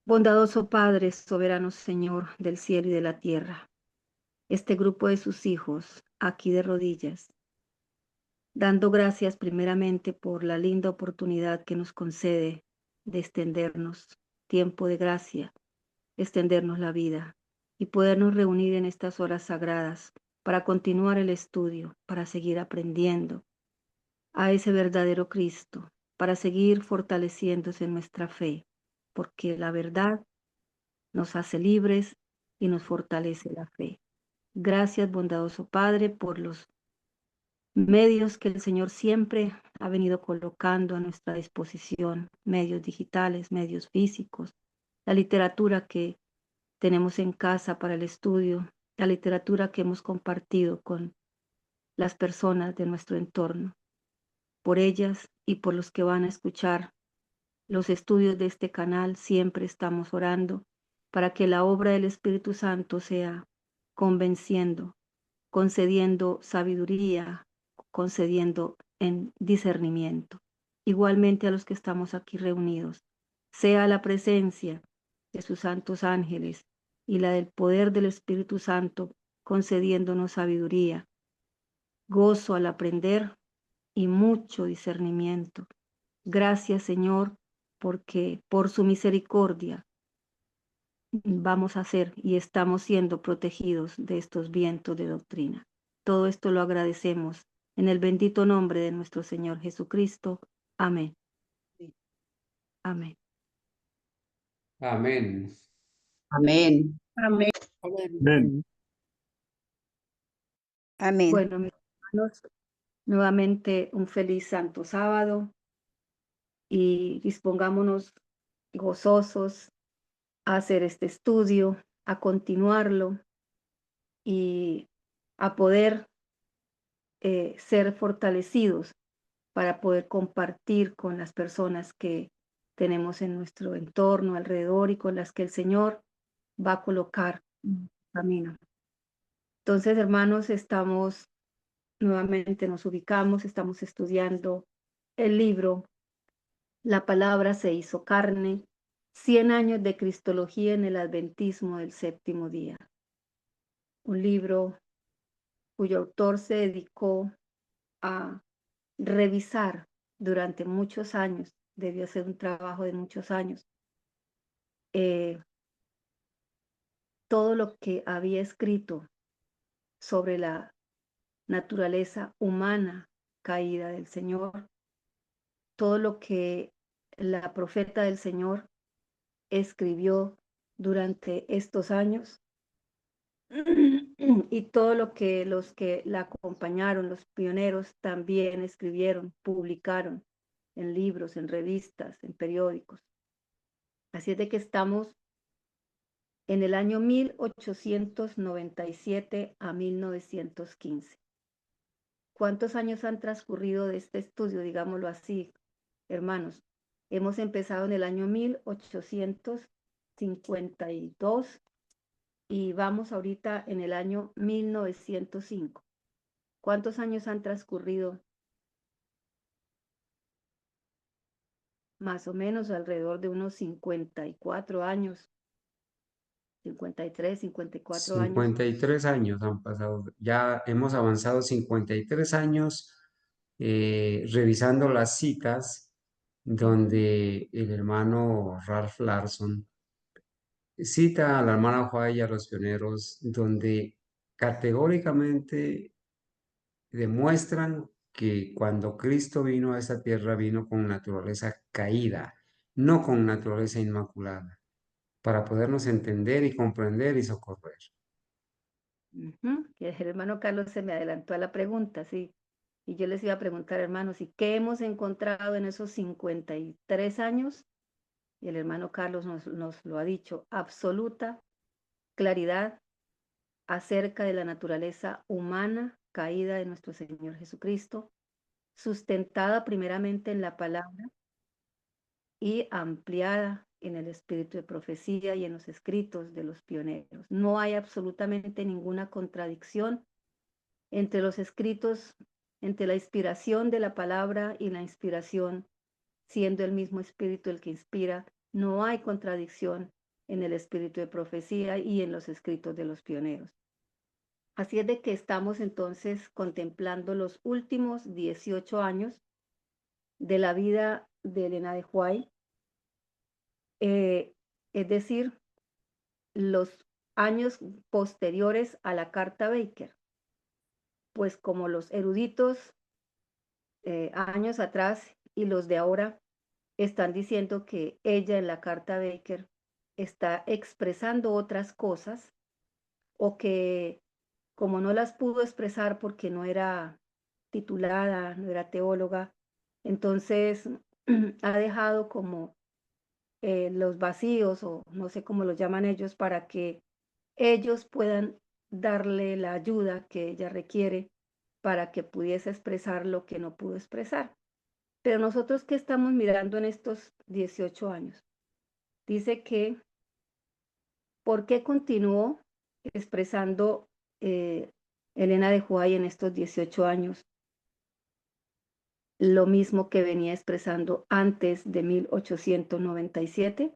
Bondadoso Padre, soberano Señor del cielo y de la tierra, este grupo de sus hijos, aquí de rodillas, dando gracias primeramente por la linda oportunidad que nos concede de extendernos tiempo de gracia, extendernos la vida y podernos reunir en estas horas sagradas para continuar el estudio, para seguir aprendiendo a ese verdadero Cristo, para seguir fortaleciéndose en nuestra fe, porque la verdad nos hace libres y nos fortalece la fe. Gracias, bondadoso Padre, por los medios que el Señor siempre ha venido colocando a nuestra disposición, medios digitales, medios físicos, la literatura que tenemos en casa para el estudio, la literatura que hemos compartido con las personas de nuestro entorno. Por ellas y por los que van a escuchar los estudios de este canal, siempre estamos orando para que la obra del Espíritu Santo sea convenciendo, concediendo sabiduría, concediendo en discernimiento. Igualmente a los que estamos aquí reunidos, sea la presencia de sus santos ángeles y la del poder del Espíritu Santo concediéndonos sabiduría, gozo al aprender y mucho discernimiento. Gracias, Señor, porque por su misericordia vamos a ser y estamos siendo protegidos de estos vientos de doctrina. Todo esto lo agradecemos en el bendito nombre de nuestro Señor Jesucristo. Amén. Amén. Amén. Amén. Amén. Amén. Amén. Bueno, mis hermanos, nuevamente un feliz santo sábado y dispongámonos gozosos a hacer este estudio, a continuarlo y a poder ser fortalecidos para poder compartir con las personas que tenemos en nuestro entorno, alrededor y con las que el Señor va a colocar en el camino. Entonces, hermanos, estamos nuevamente, nos ubicamos, estamos estudiando el libro La palabra se hizo carne, 100 años de Cristología en el Adventismo del séptimo día. Un libro cuyo autor se dedicó a revisar durante muchos años, debió ser un trabajo de muchos años, todo lo que había escrito sobre la naturaleza humana caída del Señor, todo lo que la profeta del Señor escribió durante estos años y todo lo que los que la acompañaron, los pioneros, también escribieron, publicaron en libros, en revistas, en periódicos. Así es de que estamos en el año 1897 a 1915. ¿Cuántos años han transcurrido de este estudio? Digámoslo así, hermanos. Hemos empezado en el año 1852 y vamos ahorita en el año 1905. ¿Cuántos años han transcurrido? Más o menos alrededor de unos 54 años, 53, 54 años. 53 años han pasado. Ya hemos avanzado 53 años revisando las citas donde el hermano Ralph Larson cita a la hermana White y a los pioneros, donde categóricamente demuestran que cuando Cristo vino a esta tierra vino con naturaleza caída, no con naturaleza inmaculada, para podernos entender y comprender y socorrer. Que el hermano Carlos se me adelantó a la pregunta, sí. Y yo les iba a preguntar, hermanos, ¿y qué hemos encontrado en esos 53 años? Y el hermano Carlos nos lo ha dicho, absoluta claridad acerca de la naturaleza humana caída de nuestro Señor Jesucristo, sustentada primeramente en la palabra y ampliada en el espíritu de profecía y en los escritos de los pioneros. No hay absolutamente ninguna contradicción entre los escritos, entre la inspiración de la palabra y la inspiración, siendo el mismo espíritu el que inspira No hay contradicción en el espíritu de profecía y en los escritos de los pioneros. Así es de que estamos entonces contemplando los últimos 18 años de la vida de Elena de White, es decir, los años posteriores a la Carta Baker, pues como los eruditos años atrás y los de ahora están diciendo que ella en la Carta Baker está expresando otras cosas o que como no las pudo expresar porque no era titulada, no era teóloga, entonces ha dejado como los vacíos o no sé cómo los llaman ellos para que ellos puedan darle la ayuda que ella requiere para que pudiese expresar lo que no pudo expresar. Pero nosotros, ¿qué estamos mirando en estos 18 años? Dice que, ¿por qué continuó expresando Elena de White en estos 18 años lo mismo que venía expresando antes de 1897?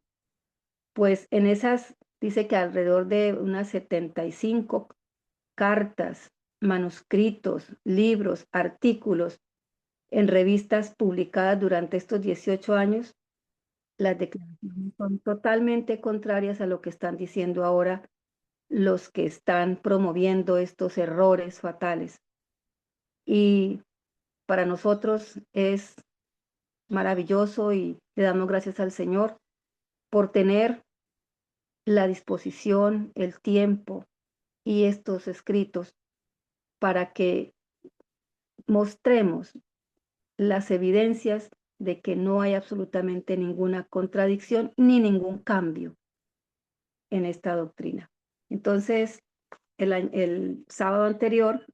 Pues en esas dice que alrededor de unas 75 cartas, manuscritos, libros, artículos en revistas publicadas durante estos 18 años, las declaraciones son totalmente contrarias a lo que están diciendo ahora los que están promoviendo estos errores fatales. Y para nosotros es maravilloso y le damos gracias al Señor por tener la disposición, el tiempo y estos escritos para que mostremos las evidencias de que no hay absolutamente ninguna contradicción ni ningún cambio en esta doctrina. Entonces, el sábado anterior,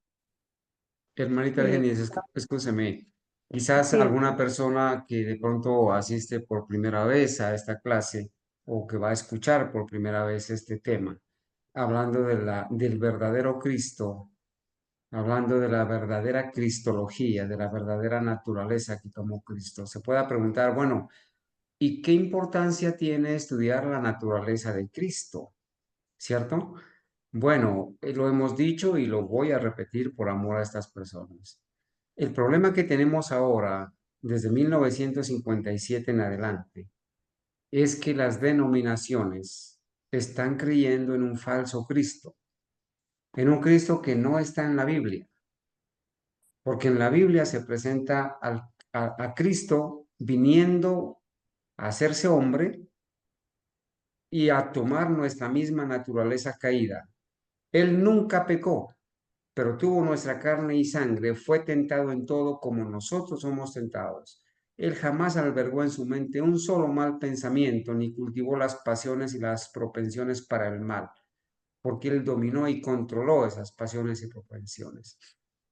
Hermanita eh, Argenis, escúcheme, quizás sí, alguna persona que de pronto asiste por primera vez a esta clase o que va a escuchar por primera vez este tema, hablando del verdadero Cristo, hablando de la verdadera cristología, de la verdadera naturaleza que tomó Cristo, se pueda preguntar, bueno, ¿y qué importancia tiene estudiar la naturaleza de Cristo? ¿Cierto? Bueno, lo hemos dicho y lo voy a repetir por amor a estas personas. El problema que tenemos ahora, desde 1957 en adelante, es que las denominaciones están creyendo en un falso Cristo, en un Cristo que no está en la Biblia, porque en la Biblia se presenta a Cristo viniendo a hacerse hombre y a tomar nuestra misma naturaleza caída. Él nunca pecó, pero tuvo nuestra carne y sangre, fue tentado en todo como nosotros somos tentados. Él jamás albergó en su mente un solo mal pensamiento, ni cultivó las pasiones y las propensiones para el mal, porque él dominó y controló esas pasiones y propensiones.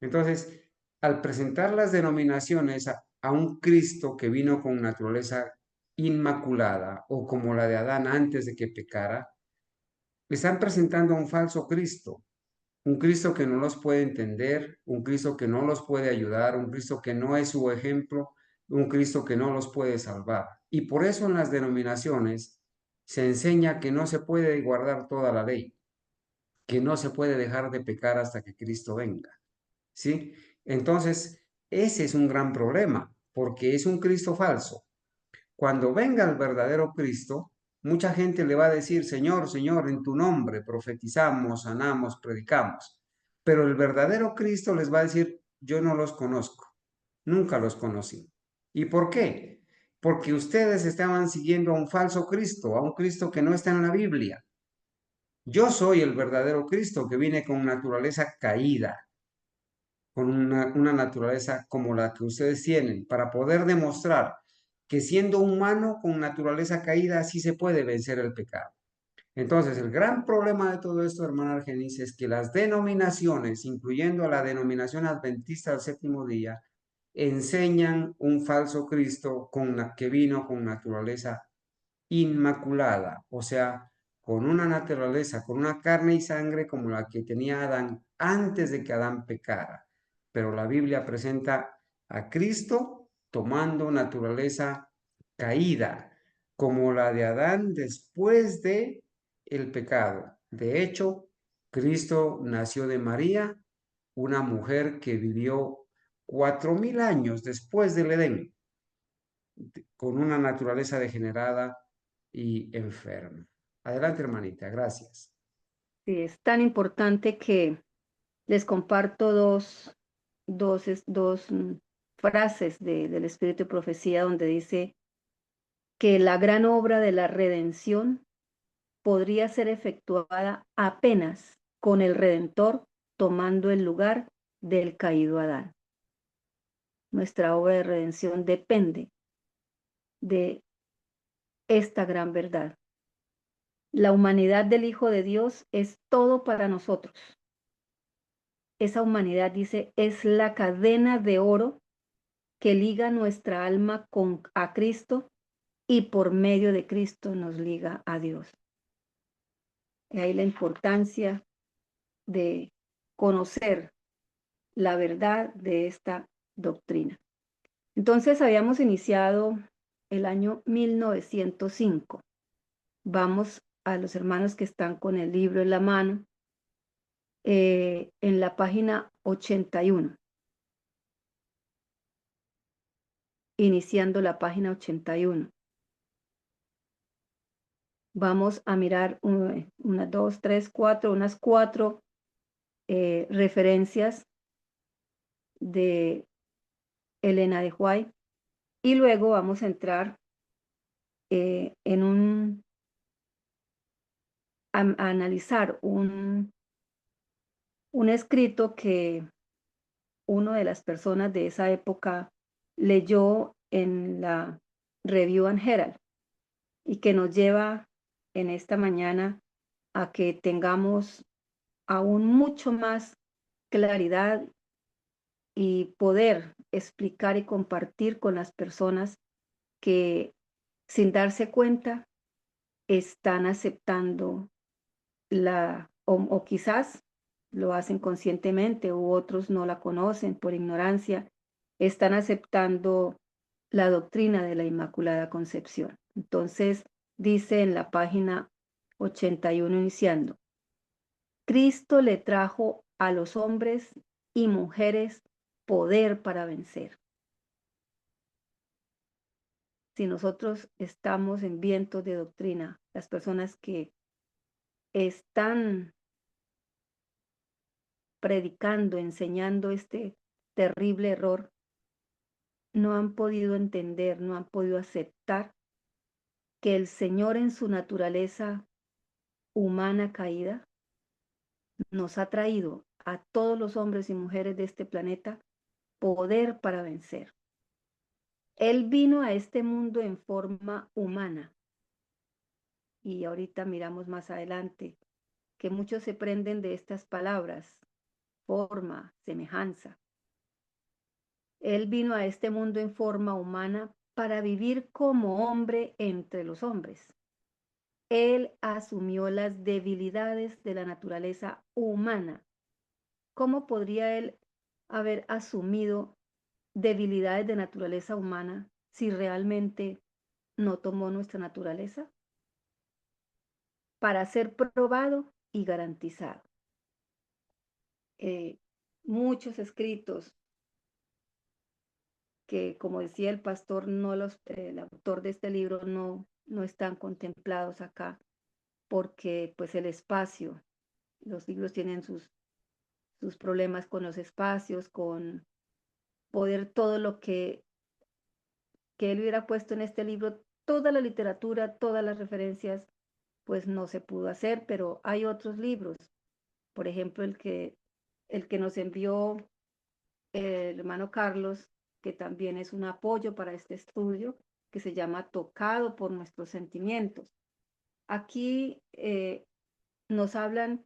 Entonces, al presentar las denominaciones a un Cristo que vino con naturaleza inmaculada o como la de Adán antes de que pecara, le están presentando a un falso Cristo, un Cristo que no los puede entender, un Cristo que no los puede ayudar, un Cristo que no es su ejemplo, un Cristo que no los puede salvar. Y por eso en las denominaciones se enseña que no se puede guardar toda la ley, que no se puede dejar de pecar hasta que Cristo venga. ¿Sí? Entonces, ese es un gran problema, porque es un Cristo falso. Cuando venga el verdadero Cristo, mucha gente le va a decir, Señor, Señor, en tu nombre profetizamos, sanamos, predicamos. Pero el verdadero Cristo les va a decir, yo no los conozco, nunca los conocí. ¿Y por qué? Porque ustedes estaban siguiendo a un falso Cristo, a un Cristo que no está en la Biblia. Yo soy el verdadero Cristo que viene con naturaleza caída, con una naturaleza como la que ustedes tienen, para poder demostrar que siendo humano con naturaleza caída, sí se puede vencer el pecado. Entonces, el gran problema de todo esto, hermana Argenis, es que las denominaciones, incluyendo a la denominación adventista del séptimo día, enseñan un falso Cristo que vino con naturaleza inmaculada, o sea, con una naturaleza, con una carne y sangre como la que tenía Adán antes de que Adán pecara. Pero la Biblia presenta a Cristo tomando naturaleza caída, como la de Adán después de el pecado. De hecho, Cristo nació de María, una mujer que vivió 4000 años después del Edén, con una naturaleza degenerada y enferma. Adelante, hermanita, gracias. Sí, es tan importante que les comparto dos frases del Espíritu de Profecía donde dice que la gran obra de la redención podría ser efectuada apenas con el Redentor tomando el lugar del caído Adán. Nuestra obra de redención depende de esta gran verdad. La humanidad del Hijo de Dios es todo para nosotros. Esa humanidad, dice, es la cadena de oro que liga nuestra alma a Cristo y por medio de Cristo nos liga a Dios. Y ahí la importancia de conocer la verdad de esta doctrina. Entonces habíamos iniciado el año 1905. Vamos a los hermanos que están con el libro en la mano, en la página 81. Iniciando la página 81. Vamos a mirar una, dos, tres, cuatro, unas cuatro referencias de Elena de White y luego vamos a entrar a analizar un escrito que una de las personas de esa época leyó en la Review and Herald y que nos lleva en esta mañana a que tengamos aún mucho más claridad y poder explicar y compartir con las personas que sin darse cuenta están aceptando o quizás lo hacen conscientemente u otros no la conocen por ignorancia, están aceptando la doctrina de la Inmaculada Concepción. Entonces, dice en la página 81 iniciando, Cristo le trajo a los hombres y mujeres poder para vencer. Si nosotros estamos en vientos de doctrina, las personas que están predicando, enseñando este terrible error, no han podido entender, no han podido aceptar que el Señor en su naturaleza humana caída nos ha traído a todos los hombres y mujeres de este planeta poder para vencer. Él vino a este mundo en forma humana. Y ahorita miramos más adelante que muchos se prenden de estas palabras, forma, semejanza. Él vino a este mundo en forma humana para vivir como hombre entre los hombres. Él asumió las debilidades de la naturaleza humana. ¿Cómo podría él haber asumido debilidades de naturaleza humana si realmente no tomó nuestra naturaleza? Para ser probado y garantizado. Muchos escritos que, como decía el pastor, el autor de este libro no están contemplados acá, porque pues el espacio, los libros tienen sus problemas con los espacios, con poder todo lo que él hubiera puesto en este libro, toda la literatura, todas las referencias, pues no se pudo hacer, pero hay otros libros, por ejemplo, el que nos envió el hermano Carlos, que también es un apoyo para este estudio, que se llama Tocado por nuestros sentimientos. Aquí nos hablan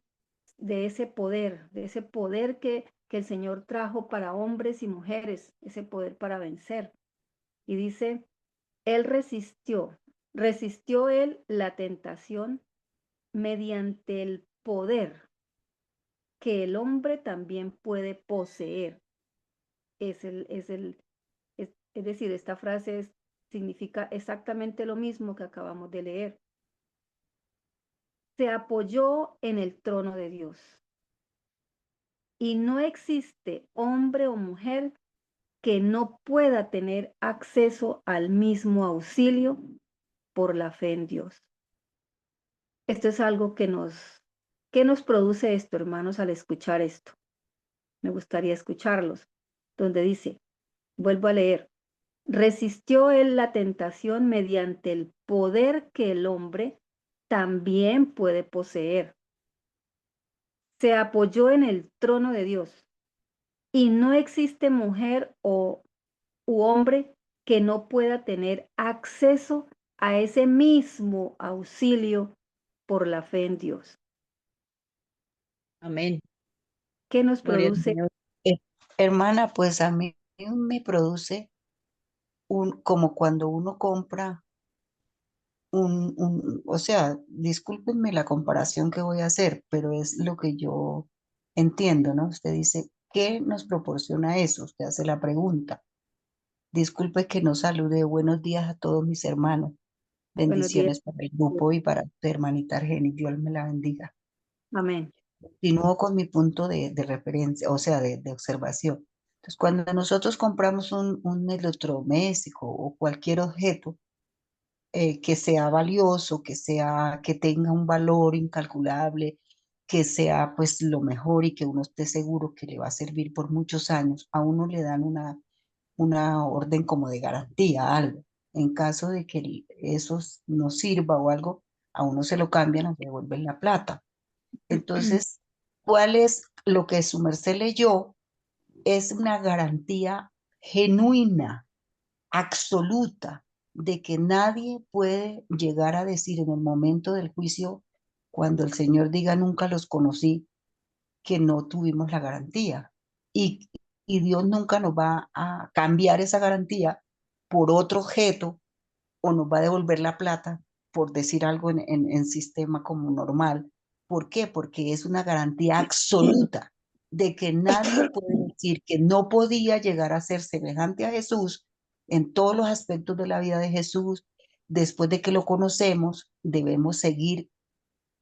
de ese poder que el Señor trajo para hombres y mujeres, ese poder para vencer. Y dice, Él resistió Él la tentación mediante el poder que el hombre también puede poseer. Es decir, esta frase es significa exactamente lo mismo que acabamos de leer. Se apoyó en el trono de Dios. Y no existe hombre o mujer que no pueda tener acceso al mismo auxilio por la fe en Dios. Esto es algo ¿qué nos produce esto, hermanos, al escuchar esto? Me gustaría escucharlos, donde dice, vuelvo a leer, resistió él la tentación mediante el poder que el hombre también puede poseer. Se apoyó en el trono de Dios y no existe mujer u hombre que no pueda tener acceso a ese mismo auxilio por la fe en Dios. Amén. ¿Qué nos Gloria al produce? Señor. Hermana, pues a mí me produce como cuando uno compra o sea, discúlpenme la comparación que voy a hacer, pero es lo que yo entiendo, ¿no? Usted dice, ¿qué nos proporciona eso? Usted hace la pregunta. Disculpe que no salude. Buenos días a todos mis hermanos. Buenos días. Bendiciones para el grupo y para usted, hermanita Argeni. Dios me la bendiga. Amén. Continúo con mi punto de referencia, o sea, de observación. Entonces, cuando nosotros compramos un electrodoméstico o cualquier objeto que sea valioso, que tenga un valor incalculable, que sea pues lo mejor y que uno esté seguro que le va a servir por muchos años, a uno le dan una orden como de garantía, algo. En caso de que eso no sirva o algo, a uno se lo cambian o se devuelven la plata. Entonces, ¿cuál es lo que su merced leyó? Es una garantía genuina, absoluta, de que nadie puede llegar a decir en el momento del juicio, cuando el Señor diga nunca los conocí, que no tuvimos la garantía. Y, y Dios nunca nos va a cambiar esa garantía por otro objeto o nos va a devolver la plata, por decir algo en sistema como normal. ¿Por qué? Porque es una garantía absoluta de que nadie puede decir que no podía llegar a ser semejante a Jesús en todos los aspectos de la vida de Jesús. Después de que lo conocemos, debemos seguir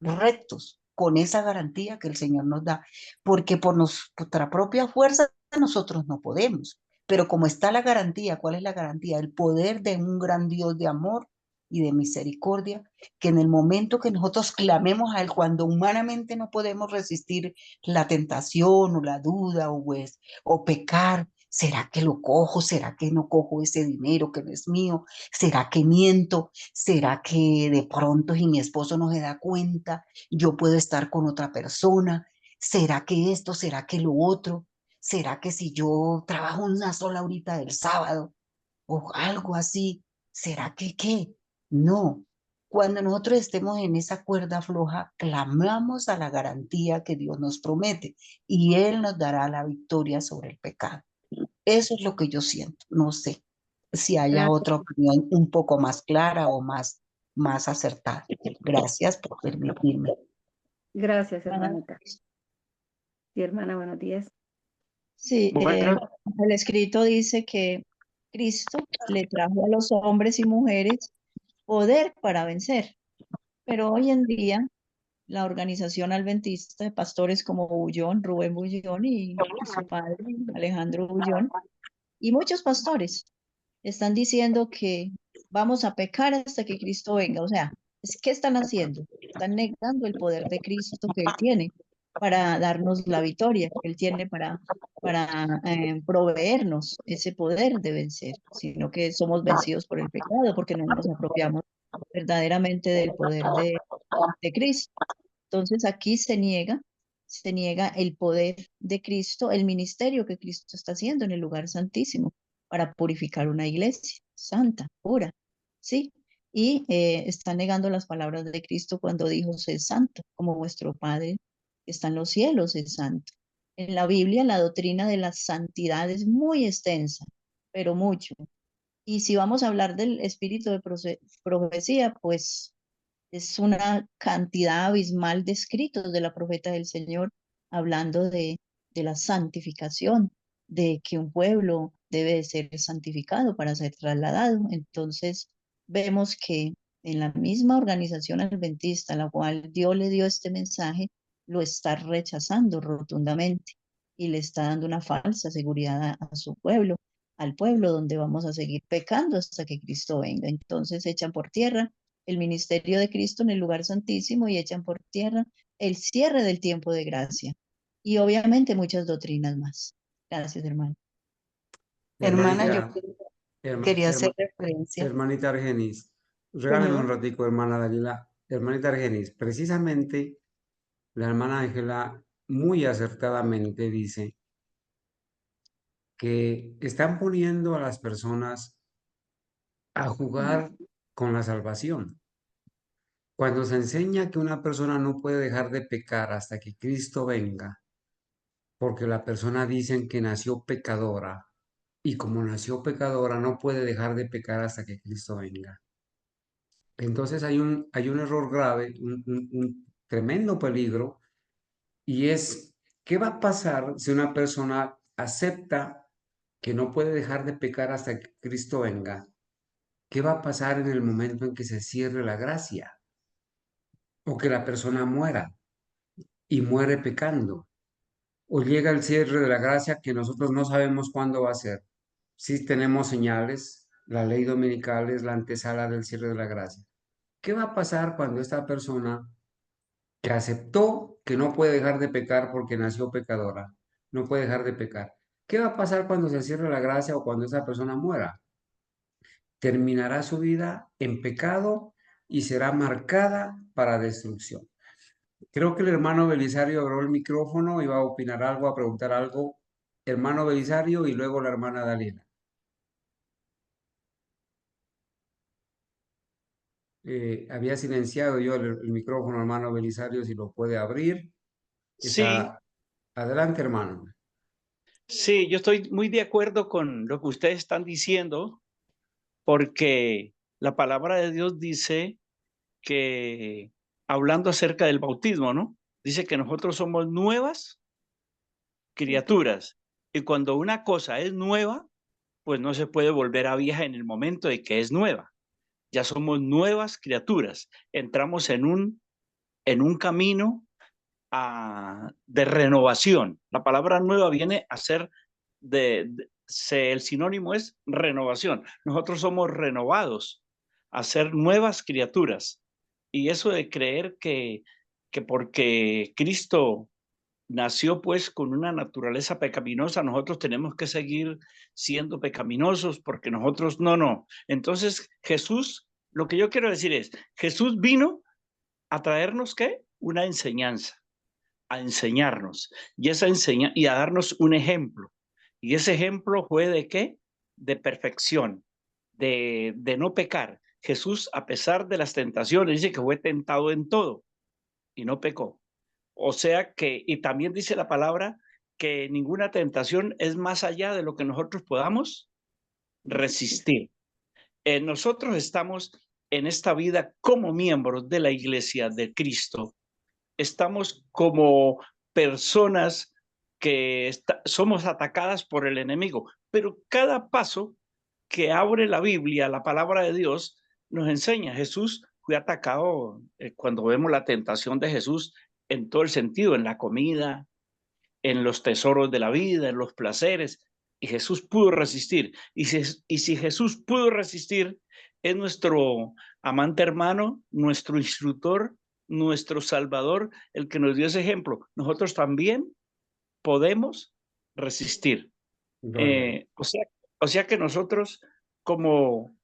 rectos con esa garantía que el Señor nos da, porque por nuestra propia fuerza nosotros no podemos. Pero como está la garantía, ¿cuál es la garantía? El poder de un gran Dios de amor y de misericordia, que en el momento que nosotros clamemos a Él, cuando humanamente no podemos resistir la tentación o la duda o pecar, ¿será que lo cojo? ¿Será que no cojo ese dinero que no es mío? ¿Será que miento? ¿Será que de pronto si mi esposo no se da cuenta, yo puedo estar con otra persona? ¿Será que esto? ¿Será que lo otro? ¿Será que si yo trabajo una sola horita del sábado o algo así, será que qué? No. Cuando nosotros estemos en esa cuerda floja, clamamos a la garantía que Dios nos promete y Él nos dará la victoria sobre el pecado. Eso es lo que yo siento. No sé si haya Gracias, otra opinión un poco más clara o más acertada. Gracias por permitirme. gracias, Hermana, hermanita. Sí, hermana, buenos días. sí, Bueno, el escrito dice que Cristo le trajo a los hombres y mujeres poder para vencer, pero hoy en día la organización adventista de pastores como Bullón, Rubén Bullón y su padre Alejandro Bullón, y muchos pastores están diciendo que vamos a pecar hasta que Cristo venga. O sea, ¿qué están haciendo? Están negando el poder de Cristo que Él tiene para darnos la victoria, que Él tiene para proveernos ese poder de vencer, sino que somos vencidos por el pecado porque no nos apropiamos verdaderamente del poder de Cristo. Entonces aquí se niega el poder de Cristo, el ministerio que Cristo está haciendo en el lugar santísimo para purificar una iglesia santa, pura, ¿sí? Y está negando las palabras de Cristo cuando dijo, sé santo, como vuestro Padre que está en los cielos es santo. En la Biblia la doctrina de la santidad es muy extensa, pero mucho. Y si vamos a hablar del espíritu de profecía, pues es una cantidad abismal de escritos de la profeta del Señor hablando de la santificación, de que un pueblo debe de ser santificado para ser trasladado. Entonces, vemos que en la misma organización adventista a la cual Dios le dio este mensaje, lo está rechazando rotundamente y le está dando una falsa seguridad a su pueblo, al pueblo donde vamos a seguir pecando hasta que Cristo venga. Entonces echan por tierra el ministerio de Cristo en el lugar santísimo y echan por tierra el cierre del tiempo de gracia y obviamente muchas doctrinas más. Gracias, hermano. Hermana, yo Hermanita, herma- quería hacer herma- referencia. hermanita Argenis, regálame un Señor. ratico, hermana Dalila. Hermanita Argenis, precisamente la hermana Ángela muy acertadamente dice que están poniendo a las personas a jugar con la salvación. Cuando se enseña que una persona no puede dejar de pecar hasta que Cristo venga, porque la persona dicen que nació pecadora y como nació pecadora no puede dejar de pecar hasta que Cristo venga. Entonces hay un error grave, un tremendo peligro, y es, ¿qué va a pasar si una persona acepta que no puede dejar de pecar hasta que Cristo venga? ¿Qué va a pasar en el momento en que se cierre la gracia o que la persona muera y muere pecando? O llega el cierre de la gracia que nosotros no sabemos cuándo va a ser. Sí tenemos señales, la ley dominical es la antesala del cierre de la gracia. ¿Qué va a pasar cuando esta persona que aceptó que no puede dejar de pecar porque nació pecadora, no puede dejar de pecar? ¿Qué va a pasar cuando se cierre la gracia o cuando esa persona muera? Terminará su vida en pecado y será marcada para destrucción. Creo que el hermano Belisario abrió el micrófono y va a opinar algo, a preguntar algo. Hermano Belisario y luego la hermana Dalila. Había silenciado yo el micrófono, hermano Belisario, si lo puede abrir. Sí, Está adelante, hermano. sí, yo estoy muy de acuerdo con lo que ustedes están diciendo, porque la palabra de Dios dice que, hablando acerca del bautismo, ¿no? Dice que nosotros somos nuevas criaturas. Y cuando una cosa es nueva, pues no se puede volver a vieja en el momento de que es nueva. Ya somos nuevas criaturas. Entramos en un camino de renovación. La palabra nueva viene a ser el sinónimo es renovación. Nosotros somos renovados a ser nuevas criaturas. Y eso de creer que porque Cristo nació pues con una naturaleza pecaminosa, nosotros tenemos que seguir siendo pecaminosos porque nosotros no. Entonces Jesús, lo que yo quiero decir es, Jesús vino a traernos ¿qué? Una enseñanza, a enseñarnos y a darnos un ejemplo. Y ese ejemplo fue de qué? De perfección, de no pecar. Jesús, a pesar de las tentaciones, dice que fue tentado en todo y no pecó. O sea que, y también dice la palabra que ninguna tentación es más allá de lo que nosotros podamos resistir. Nosotros estamos en esta vida como miembros de la Iglesia de Cristo. Estamos como personas que somos atacadas por el enemigo, pero cada paso que abre la Biblia, la palabra de Dios, nos enseña. Jesús fue atacado cuando vemos la tentación de Jesús en todo el sentido, en la comida, en los tesoros de la vida, en los placeres, y Jesús pudo resistir. Y si Jesús pudo resistir, es nuestro amante hermano, nuestro instructor, nuestro salvador, el que nos dio ese ejemplo. Nosotros también podemos resistir. Gloria a Dios. O sea que nosotros como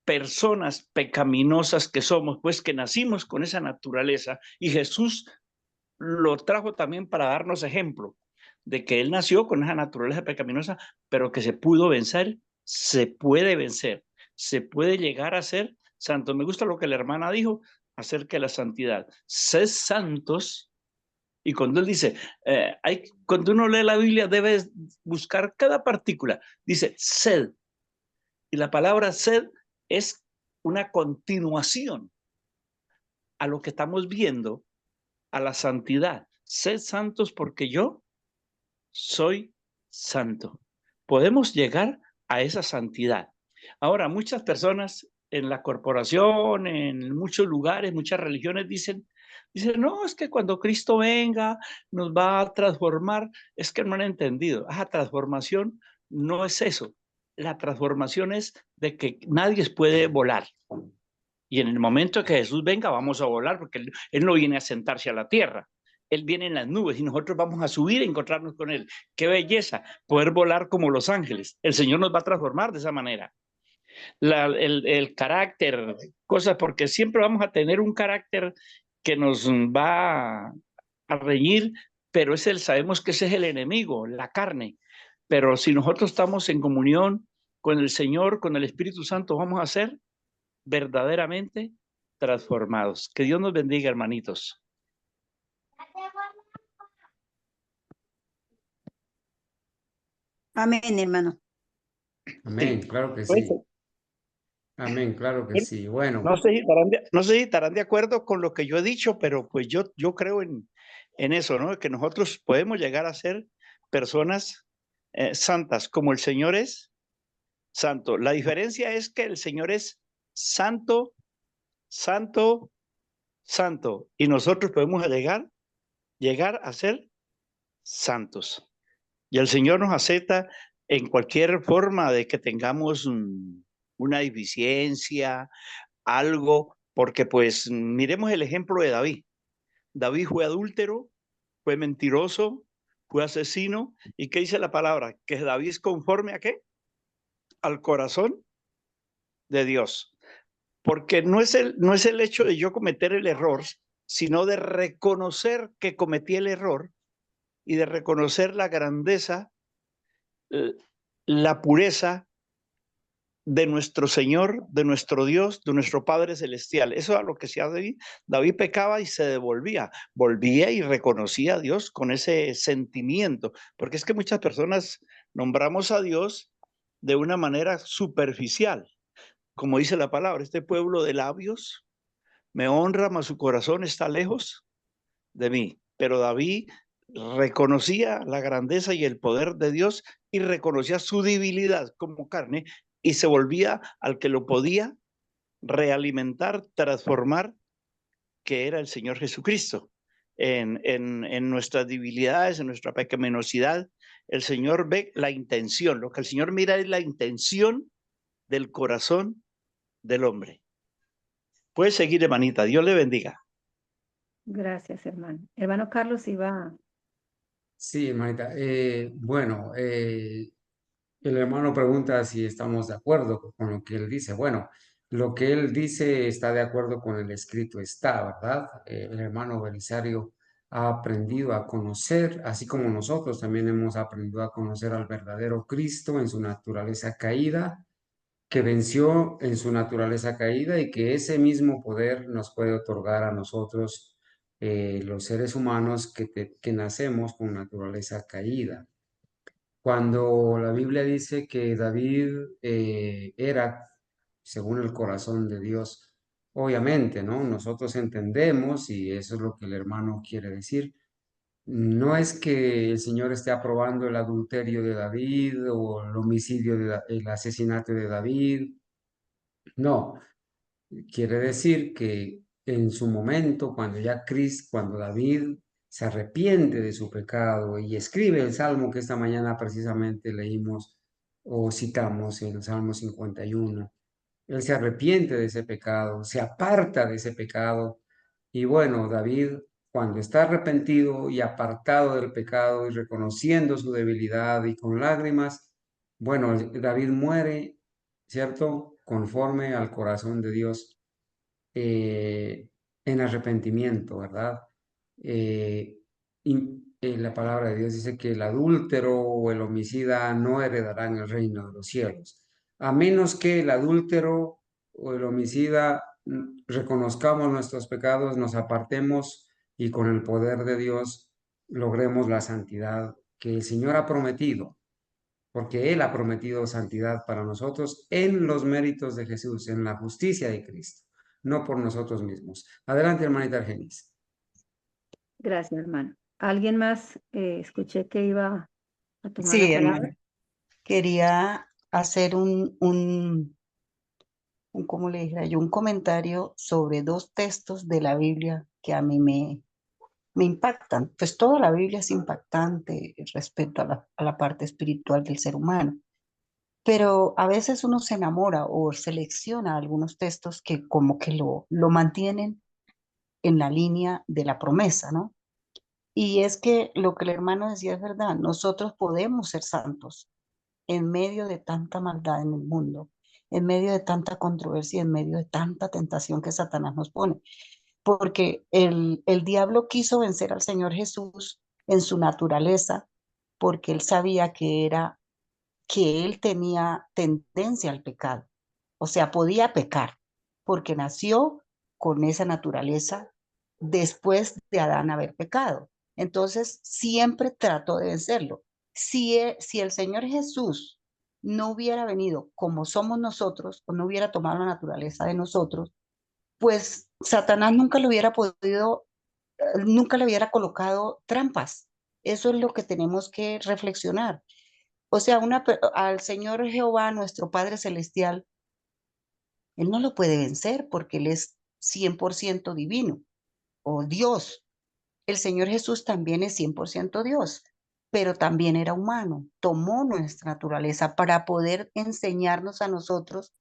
personas pecaminosas que somos, pues que nacimos con esa naturaleza y Jesús lo trajo también para darnos ejemplo de que él nació con esa naturaleza pecaminosa, pero que se pudo vencer, se puede vencer, se puede llegar a ser santo. Me gusta lo que la hermana dijo acerca de la santidad. Sed santos. Y cuando él dice, cuando uno lee la Biblia debe buscar cada partícula. Dice, sed. Y la palabra sed es una continuación a lo que estamos viendo, a la santidad. Sed santos porque yo soy santo. podemos llegar a esa santidad. Ahora, muchas personas en la corporación, en muchos lugares, muchas religiones dicen, no, es que cuando Cristo venga nos va a transformar. Es que no han entendido. Transformación no es eso. La transformación es de que nadie puede volar. Y en el momento que Jesús venga, vamos a volar, porque él no viene a sentarse a la tierra. Él viene en las nubes y nosotros vamos a subir a encontrarnos con Él. ¡Qué belleza! Poder volar como los ángeles. El Señor nos va a transformar de esa manera. El carácter, cosas, porque siempre vamos a tener un carácter que nos va a reñir, pero sabemos que ese es el enemigo, la carne. Pero si nosotros estamos en comunión con el Señor, con el Espíritu Santo, vamos a ser verdaderamente transformados. Que Dios nos bendiga, hermanitos. Amén, hermano. Amén, claro que sí. Amén, claro que sí. Bueno. No sé si estarán de acuerdo con lo que yo he dicho, pero pues yo creo en eso, ¿no? Que nosotros podemos llegar a ser personas santas, como el Señor es santo. La diferencia es que el Señor es santo, santo, santo, y nosotros podemos llegar a ser santos. Y el Señor nos acepta en cualquier forma de que tengamos una deficiencia, algo, porque pues miremos el ejemplo de David. David fue adúltero, fue mentiroso, fue asesino. ¿Y qué dice la palabra? Que David es conforme ¿a qué? Al corazón de Dios. Porque no es el hecho de yo cometer el error, sino de reconocer que cometí el error y de reconocer la grandeza, la pureza de nuestro Señor, de nuestro Dios, de nuestro Padre Celestial. Eso es a lo que hacía David. David pecaba y se devolvía, volvía y reconocía a Dios con ese sentimiento, porque es que muchas personas nombramos a Dios de una manera superficial. Como dice la palabra, este pueblo de labios me honra, mas su corazón está lejos de mí. Pero David reconocía la grandeza y el poder de Dios y reconocía su debilidad como carne y se volvía al que lo podía realimentar, transformar, que era el Señor Jesucristo. En nuestras debilidades, en nuestra pecaminosidad, el Señor ve la intención. Lo que el Señor mira es la intención del corazón del hombre. Puede seguir, hermanita. Dios le bendiga. Gracias, hermano. Hermano Carlos iba. Sí, hermanita. Bueno, el hermano pregunta si estamos de acuerdo con lo que él dice. Bueno, lo que él dice está de acuerdo con el escrito, está, ¿verdad? El hermano Belisario ha aprendido a conocer, así como nosotros también hemos aprendido a conocer al verdadero Cristo en su naturaleza caída, que venció en su naturaleza caída y que ese mismo poder nos puede otorgar a nosotros, los seres humanos que nacemos con naturaleza caída. Cuando la Biblia dice que David era según el corazón de Dios, obviamente, ¿no? Nosotros entendemos, y eso es lo que el hermano quiere decir, no es que el Señor esté aprobando el adulterio de David o el homicidio, el asesinato de David, no, quiere decir que en su momento, cuando David se arrepiente de su pecado y escribe el salmo que esta mañana precisamente leímos o citamos en el Salmo 51, él se arrepiente de ese pecado, se aparta de ese pecado. Y bueno, David, cuando está arrepentido y apartado del pecado y reconociendo su debilidad y con lágrimas, bueno, David muere, ¿cierto? Conforme al corazón de Dios, en arrepentimiento, ¿verdad? La palabra de Dios dice que el adúltero o el homicida no heredarán el reino de los cielos, a menos que el adúltero o el homicida reconozcamos nuestros pecados, nos apartemos y con el poder de Dios logremos la santidad que el Señor ha prometido, porque Él ha prometido santidad para nosotros en los méritos de Jesús, en la justicia de Cristo, no por nosotros mismos. Adelante, hermanita Argenis. Gracias, hermano. ¿Alguien más? Escuché que iba a tomar Sí, la palabra. hermano. quería hacer ¿cómo le dijera yo? Un comentario sobre dos textos de la Biblia que a mí me impactan. Pues toda la Biblia es impactante respecto a la parte espiritual del ser humano, pero a veces uno se enamora o selecciona algunos textos que como que lo mantienen en la línea de la promesa, ¿no? Y es que lo que el hermano decía es verdad, nosotros podemos ser santos en medio de tanta maldad en el mundo, en medio de tanta controversia, en medio de tanta tentación que Satanás nos pone. Porque el diablo quiso vencer al Señor Jesús en su naturaleza, porque él sabía que él tenía tendencia al pecado. O sea, podía pecar, porque nació con esa naturaleza después de Adán haber pecado. Entonces, siempre trató de vencerlo. Si el Señor Jesús no hubiera venido como somos nosotros, o no hubiera tomado la naturaleza de nosotros, pues Satanás nunca le hubiera podido, nunca le hubiera colocado trampas. Eso es lo que tenemos que reflexionar. O sea, al Señor Jehová, nuestro Padre Celestial, Él no lo puede vencer porque Él es 100% divino o Dios. El Señor Jesús también es 100% Dios, pero también era humano. Tomó nuestra naturaleza para poder enseñarnos a nosotros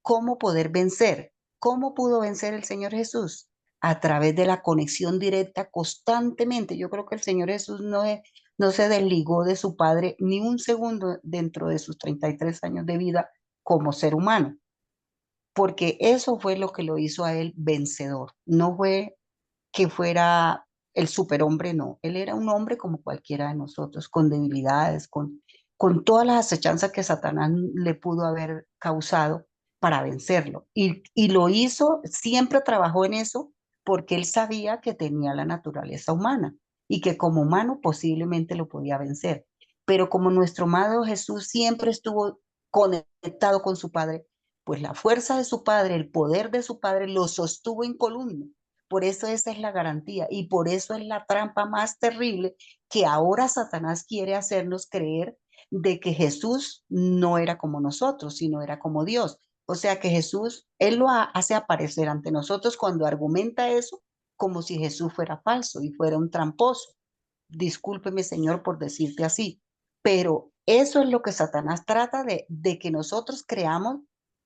cómo poder vencer. ¿Cómo pudo vencer el Señor Jesús? A través de la conexión directa constantemente. Yo creo que el Señor Jesús no se desligó de su Padre ni un segundo dentro de sus 33 años de vida como ser humano, porque eso fue lo que lo hizo a él vencedor. No fue que fuera el superhombre, no. Él era un hombre como cualquiera de nosotros, con debilidades, con todas las acechanzas que Satanás le pudo haber causado para vencerlo. Y lo hizo, siempre trabajó en eso, porque él sabía que tenía la naturaleza humana y que como humano posiblemente lo podía vencer. Pero como nuestro amado Jesús siempre estuvo conectado con su Padre, pues la fuerza de su Padre, el poder de su Padre lo sostuvo incolume. Por eso esa es la garantía y por eso es la trampa más terrible que ahora Satanás quiere hacernos creer de que Jesús no era como nosotros, sino era como Dios. O sea que Jesús, Él hace aparecer ante nosotros cuando argumenta eso como si Jesús fuera falso y fuera un tramposo. Discúlpeme, Señor, por decirte así, pero eso es lo que Satanás trata de que nosotros creamos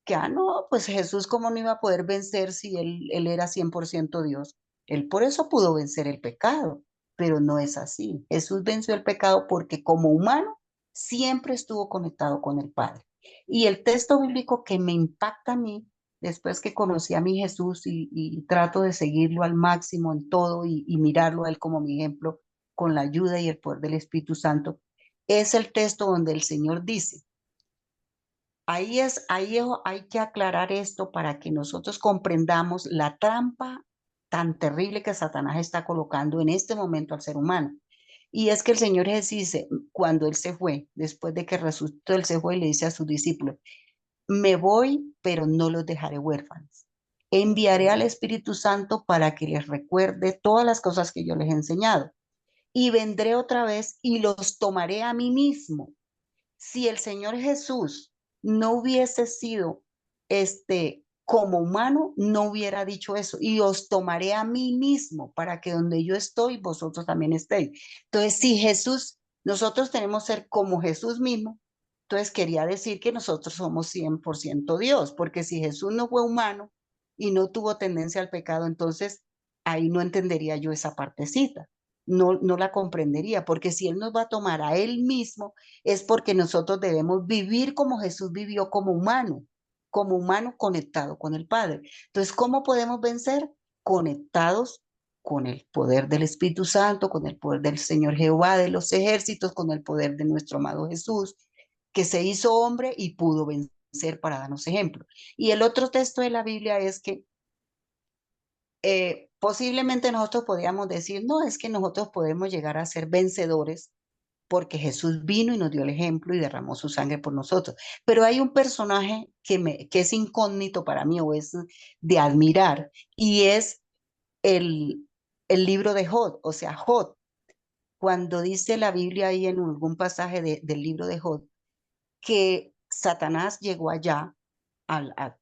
que, no, pues Jesús cómo no iba a poder vencer si él era 100% Dios. Él por eso pudo vencer el pecado, pero no es así. Jesús venció el pecado porque como humano siempre estuvo conectado con el Padre. Y el texto bíblico que me impacta a mí, después que conocí a mi Jesús y trato de seguirlo al máximo en todo y mirarlo a él como mi ejemplo, con la ayuda y el poder del Espíritu Santo, es el texto donde el Señor dice, ahí hay que aclarar esto para que nosotros comprendamos la trampa tan terrible que Satanás está colocando en este momento al ser humano. Y es que el Señor Jesús dice, cuando Él se fue, después de que resucitó, Él se fue y le dice a sus discípulos, me voy, pero no los dejaré huérfanos. Enviaré al Espíritu Santo para que les recuerde todas las cosas que yo les he enseñado. Y vendré otra vez y los tomaré a mí mismo. Si el Señor Jesús no hubiese sido como humano, no hubiera dicho eso. Y os tomaré a mí mismo para que donde yo estoy, vosotros también estéis. Entonces, si Jesús, nosotros tenemos que ser como Jesús mismo, entonces quería decir que nosotros somos 100% Dios, porque si Jesús no fue humano y no tuvo tendencia al pecado, entonces ahí no entendería yo esa partecita. No la comprendería, porque si Él nos va a tomar a Él mismo, es porque nosotros debemos vivir como Jesús vivió como humano conectado con el Padre. Entonces, ¿cómo podemos vencer? Conectados con el poder del Espíritu Santo, con el poder del Señor Jehová de los ejércitos, con el poder de nuestro amado Jesús, que se hizo hombre y pudo vencer para darnos ejemplo. Y el otro texto de la Biblia es que posiblemente nosotros podríamos decir, no, es que nosotros podemos llegar a ser vencedores porque Jesús vino y nos dio el ejemplo y derramó su sangre por nosotros. Pero hay un personaje que es incógnito para mí o es de admirar y es el, el libro de Job, o sea, Job. Cuando dice la Biblia ahí en algún pasaje del libro de Job, que Satanás llegó allá,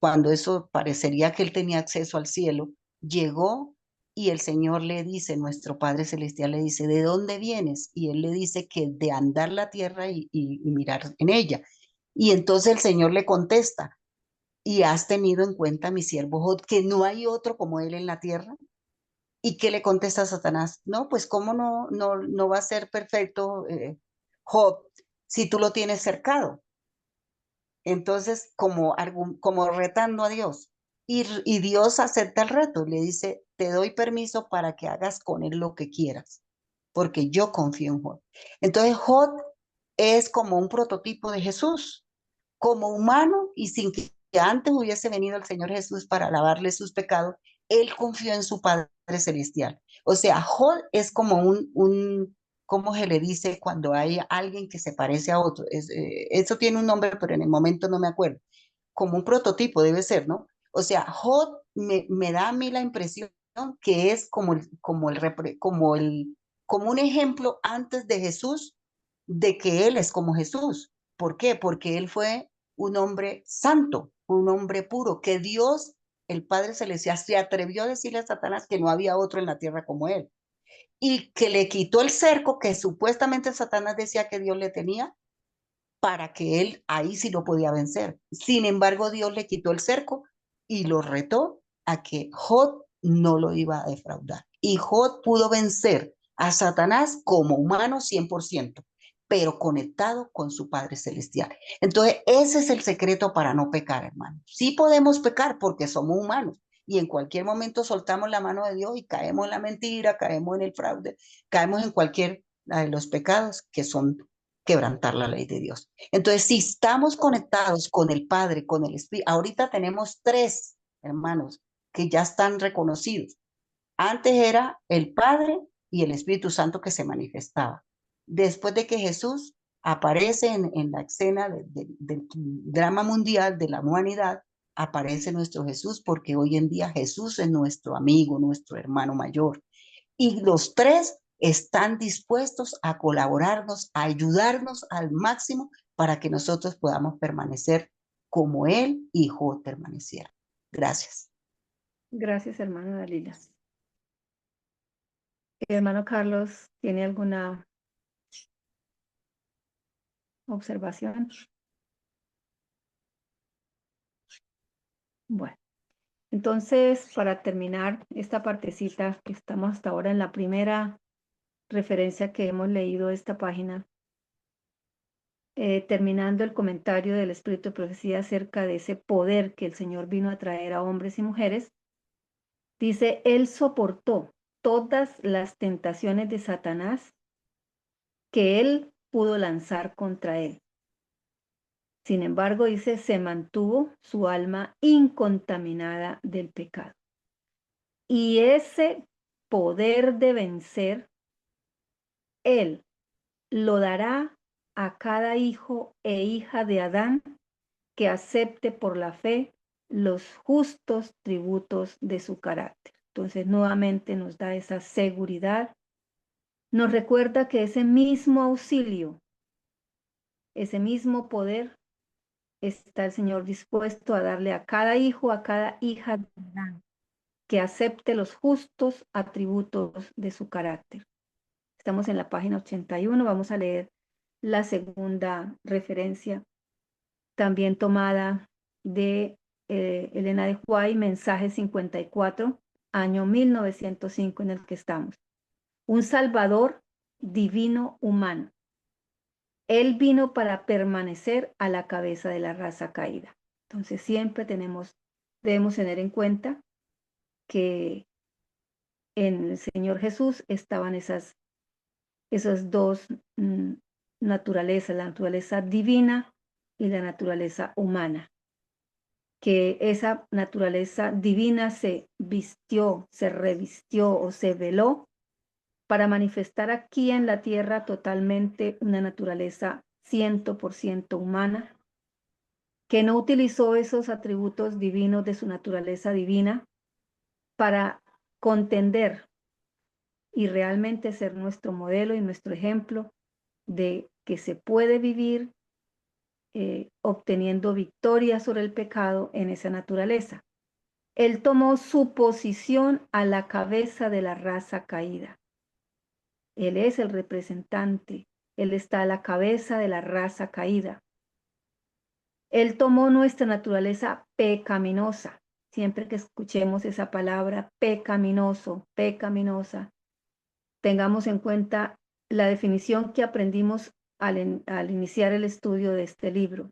cuando eso parecería que él tenía acceso al cielo, llegó y el Señor le dice, nuestro Padre Celestial le dice, ¿de dónde vienes? Y él le dice que de andar la tierra y mirar en ella. Y entonces el Señor le contesta, ¿y has tenido en cuenta, mi siervo Job, que no hay otro como él en la tierra? ¿Y qué le contesta Satanás? No, pues cómo no va a ser perfecto Job si tú lo tienes cercado. Entonces, como retando a Dios. Y Dios acepta el reto, le dice, te doy permiso para que hagas con él lo que quieras, porque yo confío en Job. Entonces, Job es como un prototipo de Jesús, como humano y sin que antes hubiese venido el Señor Jesús para lavarle sus pecados, él confió en su Padre Celestial. O sea, Job es como ¿cómo se le dice cuando hay alguien que se parece a otro? Eso tiene un nombre, pero en el momento no me acuerdo. Como un prototipo debe ser, ¿no? O sea, Job me da a mí la impresión que es como un ejemplo antes de Jesús, de que él es como Jesús. ¿Por qué? Porque él fue un hombre santo, un hombre puro, que Dios, el Padre Celestial, se atrevió a decirle a Satanás que no había otro en la tierra como él. Y que le quitó el cerco que supuestamente Satanás decía que Dios le tenía, para que él ahí sí lo podía vencer. Sin embargo, Dios le quitó el cerco y lo retó a que Job no lo iba a defraudar. Y Job pudo vencer a Satanás como humano 100%, pero conectado con su Padre Celestial. Entonces, ese es el secreto para no pecar, hermano. Sí podemos pecar porque somos humanos y en cualquier momento soltamos la mano de Dios y caemos en la mentira, caemos en el fraude, caemos en cualquier de los pecados que son quebrantar la ley de Dios. Entonces, si estamos conectados con el Padre, con el Espíritu, ahorita tenemos tres hermanos que ya están reconocidos. Antes era el Padre y el Espíritu Santo que se manifestaba. Después de que Jesús aparece en la escena del drama mundial de la humanidad, aparece nuestro Jesús, porque hoy en día Jesús es nuestro amigo, nuestro hermano mayor. Y los tres están dispuestos a colaborarnos, a ayudarnos al máximo para que nosotros podamos permanecer como Él y Job permanecieron. Gracias. Gracias, hermano Dalila. Hermano Carlos, ¿tiene alguna observación? Bueno, entonces, para terminar esta partecita, que estamos hasta ahora en la primera referencia que hemos leído de esta página, terminando el comentario del Espíritu de Profecía acerca de ese poder que el Señor vino a traer a hombres y mujeres, dice, Él soportó todas las tentaciones de Satanás que Él pudo lanzar contra Él. Sin embargo, dice, se mantuvo su alma incontaminada del pecado. Y ese poder de vencer, Él lo dará a cada hijo e hija de Adán que acepte por la fe los justos tributos de su carácter. Entonces, nuevamente nos da esa seguridad. Nos recuerda que ese mismo auxilio, ese mismo poder, está el Señor dispuesto a darle a cada hijo, a cada hija de Adán, que acepte los justos atributos de su carácter. Estamos en la página 81, vamos a leer la segunda referencia, también tomada de Elena de White, mensaje 54, año 1905 en el que estamos. Un Salvador divino humano. Él vino para permanecer a la cabeza de la raza caída. Entonces siempre debemos tener en cuenta que en el Señor Jesús estaban esas dos naturalezas, la naturaleza divina y la naturaleza humana. Que esa naturaleza divina se vistió, se revistió o se veló para manifestar aquí en la tierra totalmente una naturaleza 100% humana, que no utilizó esos atributos divinos de su naturaleza divina para contender y realmente ser nuestro modelo y nuestro ejemplo de que se puede vivir obteniendo victoria sobre el pecado en esa naturaleza. Él tomó su posición a la cabeza de la raza caída. Él es el representante. Él está a la cabeza de la raza caída. Él tomó nuestra naturaleza pecaminosa. Siempre que escuchemos esa palabra, pecaminoso, pecaminosa, tengamos en cuenta la definición que aprendimos al iniciar el estudio de este libro.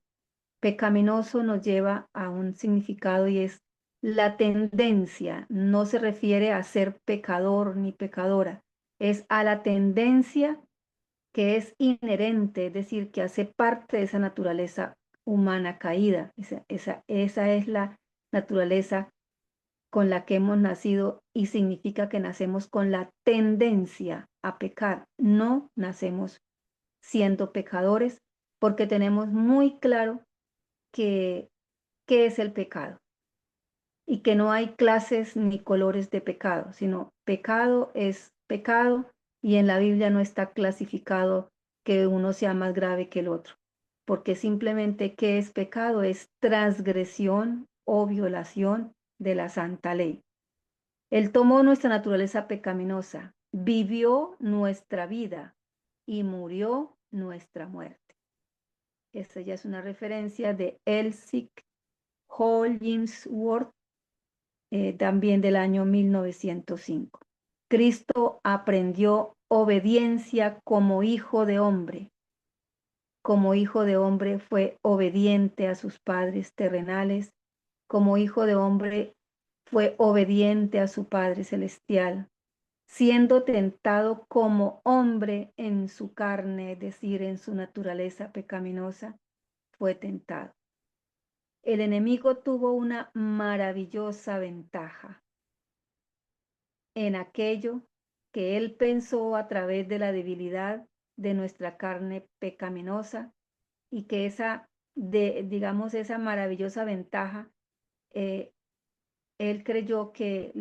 Pecaminoso nos lleva a un significado y es la tendencia. No se refiere a ser pecador ni pecadora, es a la tendencia que es inherente, es decir, que hace parte de esa naturaleza humana caída. Esa es la naturaleza con la que hemos nacido y significa que nacemos con la tendencia a pecar. No nacemos siendo pecadores porque tenemos muy claro qué es el pecado y que no hay clases ni colores de pecado, sino pecado es pecado y en la Biblia no está clasificado que uno sea más grave que el otro, porque simplemente qué es pecado es transgresión o violación de la santa ley. Él tomó nuestra naturaleza pecaminosa, vivió nuestra vida y murió nuestra muerte. Esta ya es una referencia de Elsick Hollingsworth, también del año 1905. Cristo aprendió obediencia como hijo de hombre. Como hijo de hombre fue obediente a sus padres terrenales. Como hijo de hombre fue obediente a su Padre celestial, siendo tentado como hombre en su carne, es decir, en su naturaleza pecaminosa, fue tentado. El enemigo tuvo una maravillosa ventaja en aquello que él pensó a través de la debilidad de nuestra carne pecaminosa y que digamos, esa maravillosa ventaja, él creyó que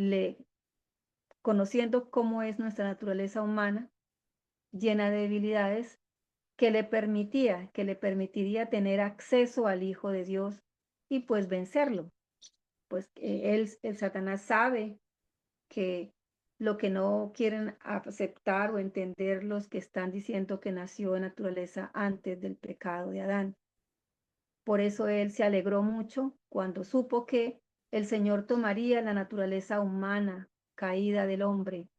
conociendo cómo es nuestra naturaleza humana, llena de debilidades, que le permitiría tener acceso al Hijo de Dios y pues vencerlo. Pues el Satanás sabe que lo que no quieren aceptar o entender los que están diciendo que nació en naturaleza antes del pecado de Adán. Por eso él se alegró mucho cuando supo que el Señor tomaría la naturaleza humana caída del hombre,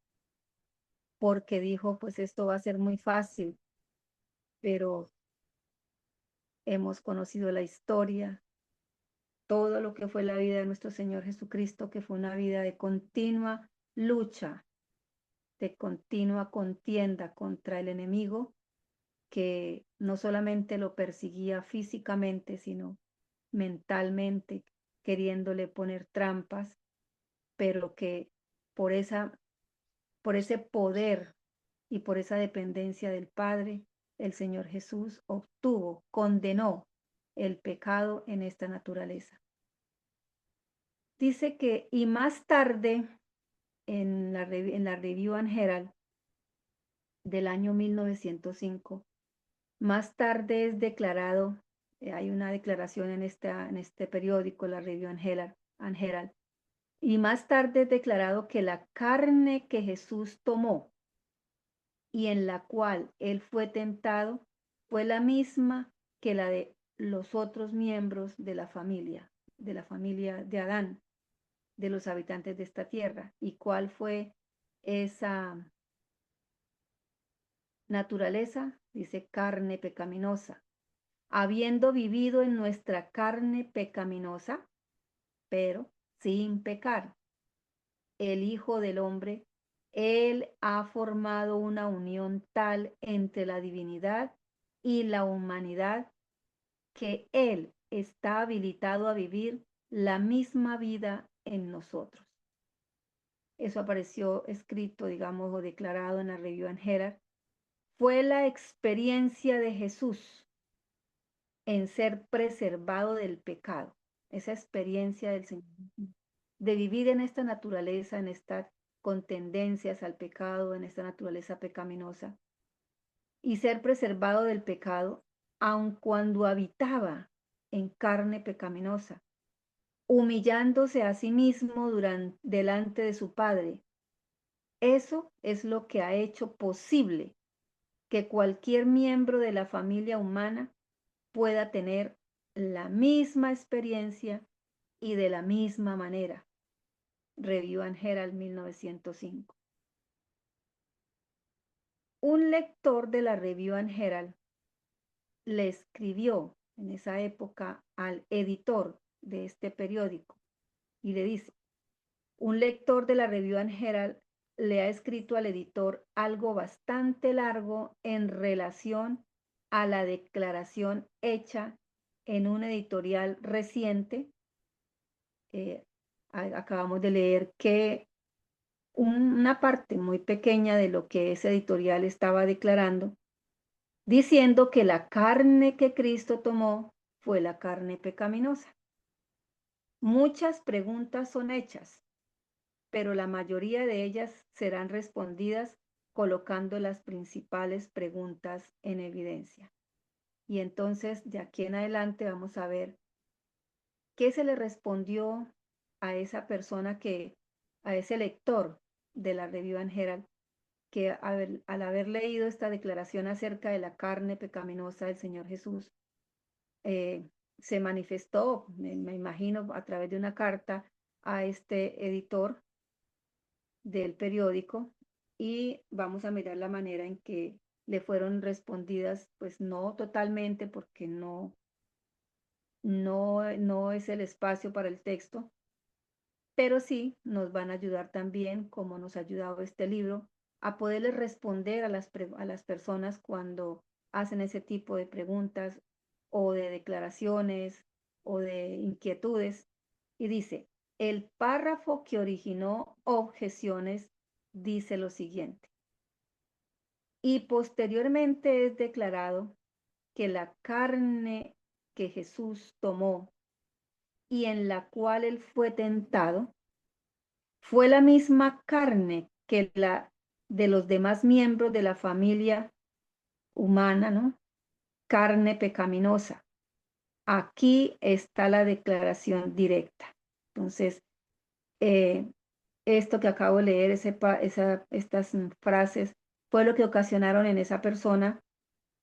porque dijo, pues esto va a ser muy fácil, pero hemos conocido la historia, todo lo que fue la vida de nuestro Señor Jesucristo, que fue una vida de continua lucha, de continua contienda contra el enemigo, que no solamente lo perseguía físicamente, sino mentalmente, queriéndole poner trampas, pero que por ese poder y por esa dependencia del Padre, el Señor Jesús condenó el pecado en esta naturaleza. Dice que, y más tarde, en la Review and Herald del año 1905, más tarde es declarado, hay una declaración en este periódico, la Review and Herald, y más tarde es declarado que la carne que Jesús tomó y en la cual él fue tentado fue la misma que la de los otros miembros de la familia de Adán, de los habitantes de esta tierra. ¿Y cuál fue esa naturaleza? Dice carne pecaminosa. Habiendo vivido en nuestra carne pecaminosa, pero sin pecar, el Hijo del Hombre, él ha formado una unión tal entre la divinidad y la humanidad que él está habilitado a vivir la misma vida en nosotros. Eso apareció escrito, digamos, o declarado en la Review and Herald. Fue la experiencia de Jesús en ser preservado del pecado. Esa experiencia del Señor, de vivir en esta naturaleza, en esta con tendencias al pecado, en esta naturaleza pecaminosa, y ser preservado del pecado, aun cuando habitaba en carne pecaminosa, humillándose a sí mismo delante de su Padre. Eso es lo que ha hecho posible que cualquier miembro de la familia humana pueda tener la misma experiencia y de la misma manera. Review and Herald 1905. Un lector de la Review and Herald le escribió en esa época al editor de este periódico y le dice, un lector de la Review and Herald le ha escrito al editor algo bastante largo en relación a la declaración hecha en un editorial reciente. Acabamos de leer que una parte muy pequeña de lo que ese editorial estaba declarando, diciendo que la carne que Cristo tomó fue la carne pecaminosa. Muchas preguntas son hechas, pero la mayoría de ellas serán respondidas colocando las principales preguntas en evidencia. Y entonces, de aquí en adelante, vamos a ver qué se le respondió a esa persona a ese lector de la Review and Herald, que al haber leído esta declaración acerca de la carne pecaminosa del Señor Jesús, se manifestó, me imagino, a través de una carta a este editor del periódico, y vamos a mirar la manera en que le fueron respondidas, pues no totalmente, porque no es el espacio para el texto, pero sí nos van a ayudar también, como nos ha ayudado este libro, a poderles responder a las personas cuando hacen ese tipo de preguntas o de declaraciones o de inquietudes. Y dice, el párrafo que originó objeciones dice lo siguiente. Y posteriormente es declarado que la carne que Jesús tomó y en la cual él fue tentado, fue la misma carne que la de los demás miembros de la familia humana, ¿no? Carne pecaminosa. Aquí está la declaración directa. Entonces, esto que acabo de leer, estas frases, fue lo que ocasionaron en esa persona,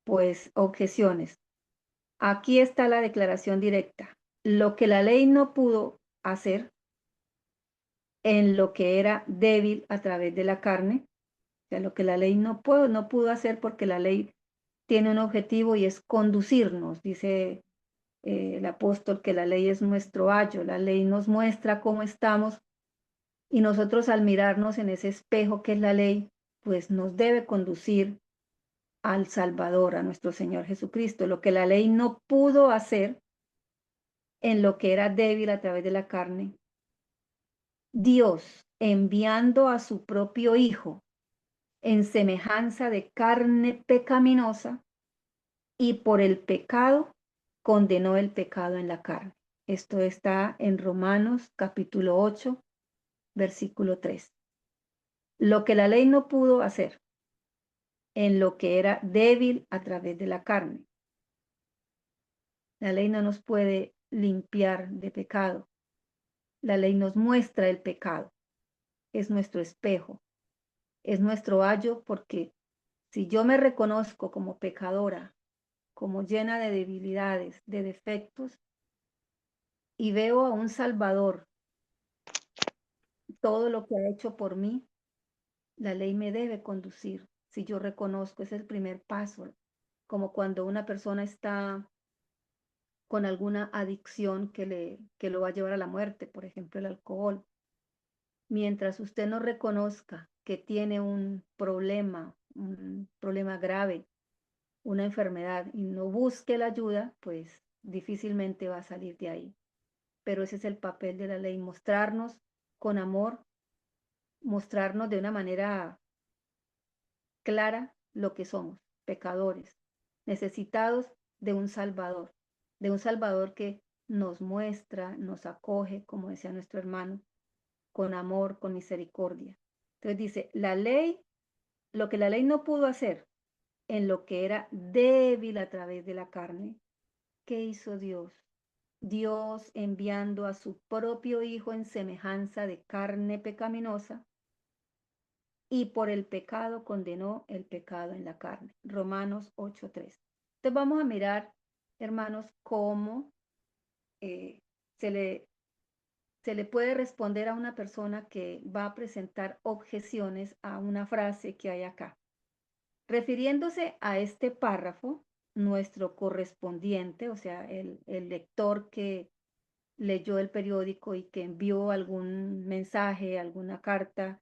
pues, objeciones. Aquí está la declaración directa. Lo que la ley no pudo hacer en lo que era débil a través de la carne, o sea, lo que la ley no pudo hacer, porque la ley tiene un objetivo y es conducirnos. Dice el apóstol que la ley es nuestro ayo, la ley nos muestra cómo estamos, y nosotros al mirarnos en ese espejo que es la ley, pues nos debe conducir al Salvador, a nuestro Señor Jesucristo. Lo que la ley no pudo hacer en lo que era débil a través de la carne, Dios, enviando a su propio Hijo en semejanza de carne pecaminosa, y por el pecado condenó el pecado en la carne. Esto está en Romanos capítulo 8, versículo 3. Lo que la ley no pudo hacer en lo que era débil a través de la carne. La ley no nos puede limpiar de pecado. La ley nos muestra el pecado. Es nuestro espejo. Es nuestro ayo, porque si yo me reconozco como pecadora, como llena de debilidades, de defectos, y veo a un Salvador, todo lo que ha hecho por mí, la ley me debe conducir. Si yo reconozco, es el primer paso. Como cuando una persona está con alguna adicción que lo va a llevar a la muerte, por ejemplo, el alcohol. Mientras usted no reconozca que tiene un problema grave, una enfermedad, y no busque la ayuda, pues difícilmente va a salir de ahí. Pero ese es el papel de la ley, mostrarnos con amor, mostrarnos de una manera clara lo que somos, pecadores, necesitados de un Salvador que nos muestra, nos acoge, como decía nuestro hermano, con amor, con misericordia. Entonces dice, la ley, lo que la ley no pudo hacer en lo que era débil a través de la carne, ¿qué hizo Dios? Dios enviando a su propio Hijo en semejanza de carne pecaminosa, y por el pecado condenó el pecado en la carne. Romanos 8:3. Entonces vamos a mirar, hermanos, cómo se le puede responder a una persona que va a presentar objeciones a una frase que hay acá. Refiriéndose a este párrafo, nuestro correspondiente, o sea, el lector que leyó el periódico y que envió algún mensaje, alguna carta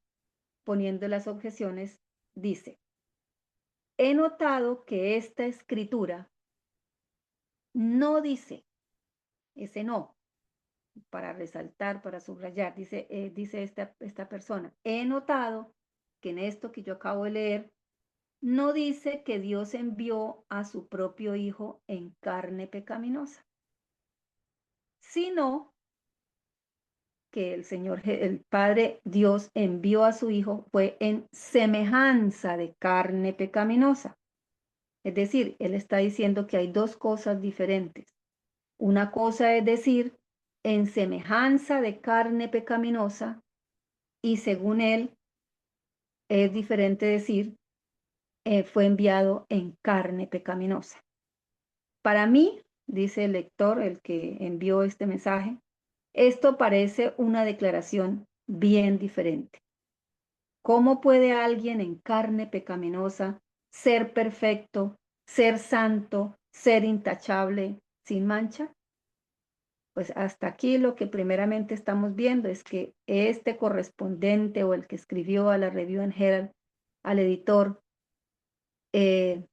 poniendo las objeciones, dice: he notado que esta escritura no dice, ese no, para resaltar, para subrayar, dice esta persona, he notado que en esto que yo acabo de leer, no dice que Dios envió a su propio Hijo en carne pecaminosa, sino que el Padre Dios envió a su Hijo fue en semejanza de carne pecaminosa. Es decir, él está diciendo que hay dos cosas diferentes. Una cosa es decir, en semejanza de carne pecaminosa, y según él, es diferente decir, fue enviado en carne pecaminosa. Para mí, dice el lector, el que envió este mensaje, esto parece una declaración bien diferente. ¿Cómo puede alguien en carne pecaminosa ser perfecto, ser santo, ser intachable, sin mancha? Pues hasta aquí lo que primeramente estamos viendo es que este correspondente o el que escribió a la Review and Herald, al editor,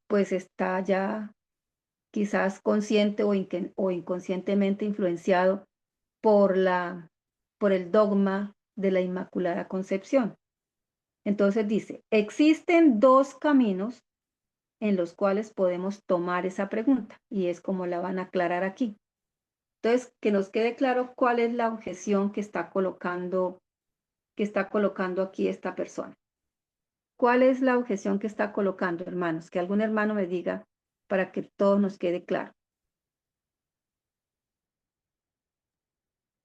pues está ya quizás consciente o inconscientemente influenciado por el dogma de la Inmaculada Concepción. Entonces dice, existen dos caminos en los cuales podemos tomar esa pregunta, y es como la van a aclarar aquí. Entonces, que nos quede claro cuál es la objeción que está colocando aquí esta persona. ¿Cuál es la objeción que está colocando, hermanos? Que algún hermano me diga para que todo nos quede claro.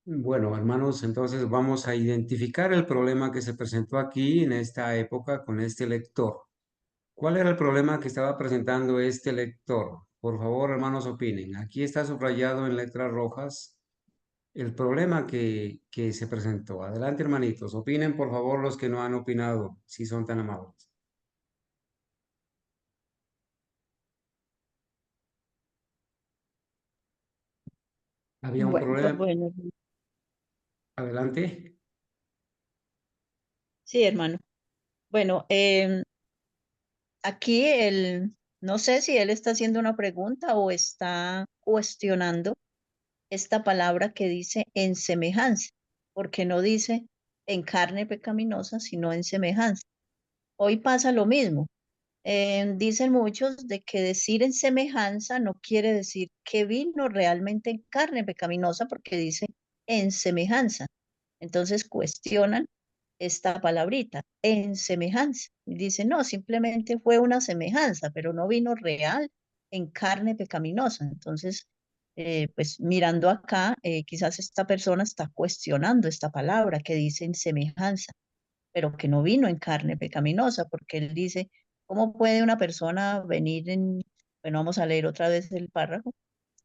Bueno, hermanos, entonces vamos a identificar el problema que se presentó aquí en esta época con este lector. ¿Cuál era el problema que estaba presentando este lector? Por favor, hermanos, opinen. Aquí está subrayado en letras rojas el problema que se presentó. Adelante, hermanitos. Opinen, por favor, los que no han opinado, si son tan amables. Había un Bueno, problema. Bueno, Adelante. sí, hermano. Bueno, aquí no sé si él está haciendo una pregunta o está cuestionando esta palabra que dice en semejanza, porque no dice en carne pecaminosa, sino en semejanza. Hoy pasa lo mismo. Dicen muchos de que decir en semejanza no quiere decir que vino realmente en carne pecaminosa, porque dice en semejanza. Entonces cuestionan esta palabrita, en semejanza. Y dicen, no, simplemente fue una semejanza, pero no vino real en carne pecaminosa. Entonces, pues mirando acá, quizás esta persona está cuestionando esta palabra que dice en semejanza, pero que no vino en carne pecaminosa, porque él dice, ¿cómo puede una persona venir en, bueno, vamos a leer otra vez el párrafo?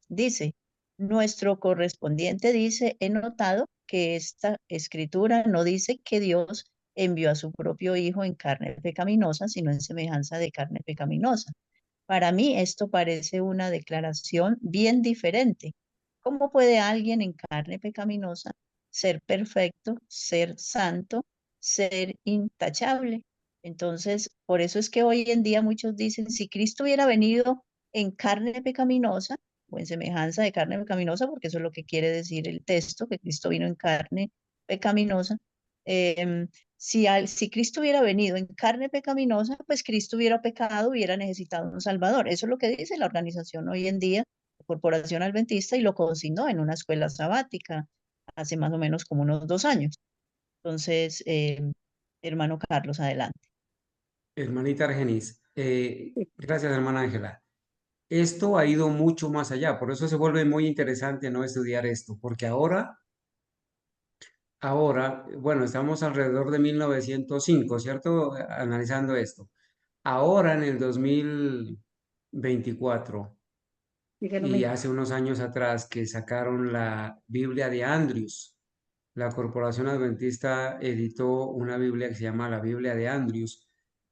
Dice, nuestro correspondiente dice, he notado que esta escritura no dice que Dios envió a su propio Hijo en carne pecaminosa, sino en semejanza de carne pecaminosa. Para mí esto parece una declaración bien diferente. ¿Cómo puede alguien en carne pecaminosa ser perfecto, ser santo, ser intachable? Entonces, por eso es que hoy en día muchos dicen, si Cristo hubiera venido en carne pecaminosa o en semejanza de carne pecaminosa, porque eso es lo que quiere decir el texto, que Cristo vino en carne pecaminosa, em, si Cristo hubiera venido en carne pecaminosa, pues Cristo hubiera pecado, hubiera necesitado un Salvador. Eso es lo que dice la organización hoy en día, la Corporación Adventista, y lo consignó en una escuela sabática hace más o menos como unos 2 años. Entonces, hermano Carlos, adelante. Hermanita Argenis, Gracias, hermana Ángela. Esto ha ido mucho más allá, por eso se vuelve muy interesante no estudiar esto, porque ahora, bueno, estamos alrededor de 1905, ¿cierto? Analizando esto. Ahora en el 2024 y hace unos años atrás que sacaron la Biblia de Andrews, la Corporación Adventista editó una Biblia que se llama la Biblia de Andrews.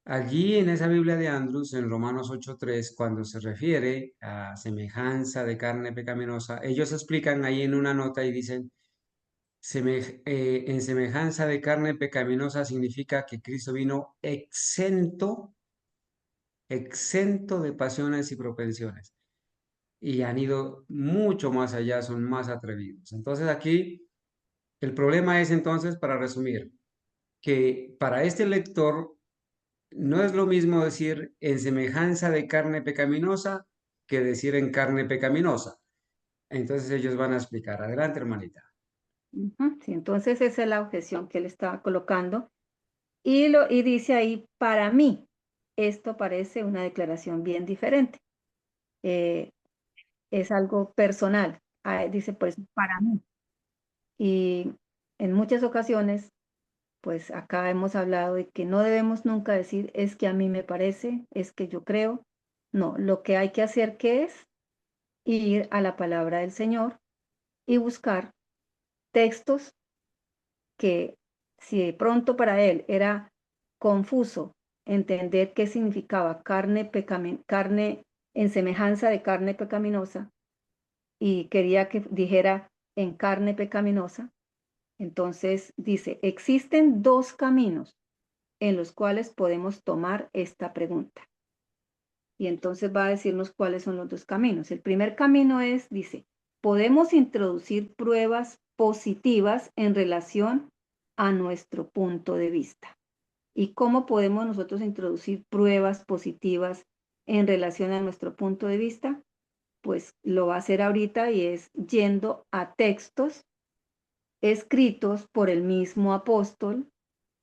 Allí en esa Biblia de Andrews, en Romanos 8:3, cuando se refiere a semejanza de carne pecaminosa, ellos explican ahí en una nota y dicen, en semejanza de carne pecaminosa significa que Cristo vino exento de pasiones y propensiones. Y han ido mucho más allá, son más atrevidos. Entonces aquí el problema es entonces, para resumir, que para este lector no es lo mismo decir en semejanza de carne pecaminosa que decir en carne pecaminosa. Entonces ellos van a explicar. Adelante, hermanita. Sí, entonces esa es la objeción que él estaba colocando. Y dice ahí, para mí, esto parece una declaración bien diferente. Es algo personal. Dice, pues, para mí. Y en muchas ocasiones, pues acá hemos hablado de que no debemos nunca decir, es que a mí me parece, es que yo creo. No, lo que hay que hacer que es ir a la palabra del Señor y buscar textos que si de pronto para él era confuso entender qué significaba carne en semejanza de carne pecaminosa y quería que dijera en carne pecaminosa, entonces dice, existen dos caminos en los cuales podemos tomar esta pregunta. Y entonces va a decirnos cuáles son los dos caminos. El primer camino es, dice, podemos introducir pruebas positivas en relación a nuestro punto de vista. ¿Y cómo podemos nosotros introducir pruebas positivas en relación a nuestro punto de vista? Pues lo va a hacer ahorita y es yendo a textos escritos por el mismo apóstol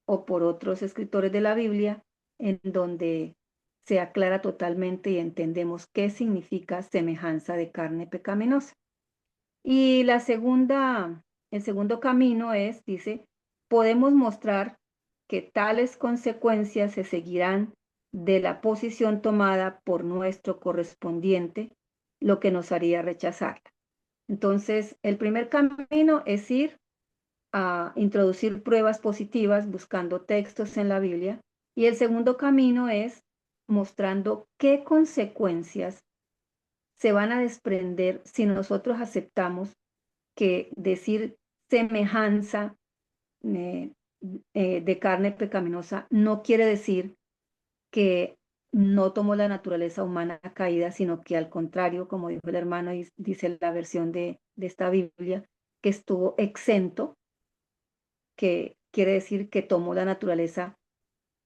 o por otros escritores de la Biblia, en donde se aclara totalmente y entendemos qué significa semejanza de carne pecaminosa. Y el segundo camino es, dice, podemos mostrar que tales consecuencias se seguirán de la posición tomada por nuestro correspondiente, lo que nos haría rechazarla. Entonces, el primer camino es ir a introducir pruebas positivas buscando textos en la Biblia. Y el segundo camino es mostrando qué consecuencias se van a desprender si nosotros aceptamos que decir semejanza eh, de carne pecaminosa no quiere decir que no tomó la naturaleza humana caída, sino que al contrario, como dijo el hermano y dice la versión de esta Biblia, que estuvo exento, que quiere decir que tomó la naturaleza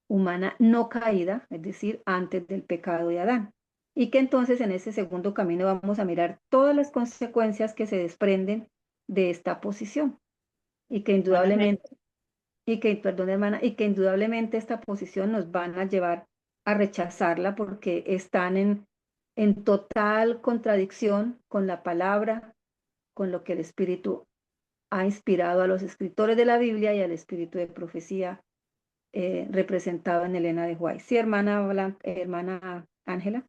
humana no caída, es decir, antes del pecado de Adán. Y que entonces en ese segundo camino vamos a mirar todas las consecuencias que se desprenden de esta posición. Y que indudablemente, perdón hermana, y que indudablemente esta posición nos van a llevar a rechazarla porque están en total contradicción con la palabra, con lo que el Espíritu ha inspirado a los escritores de la Biblia y al espíritu de profecía representado en Elena de White. Sí, hermana Ángela.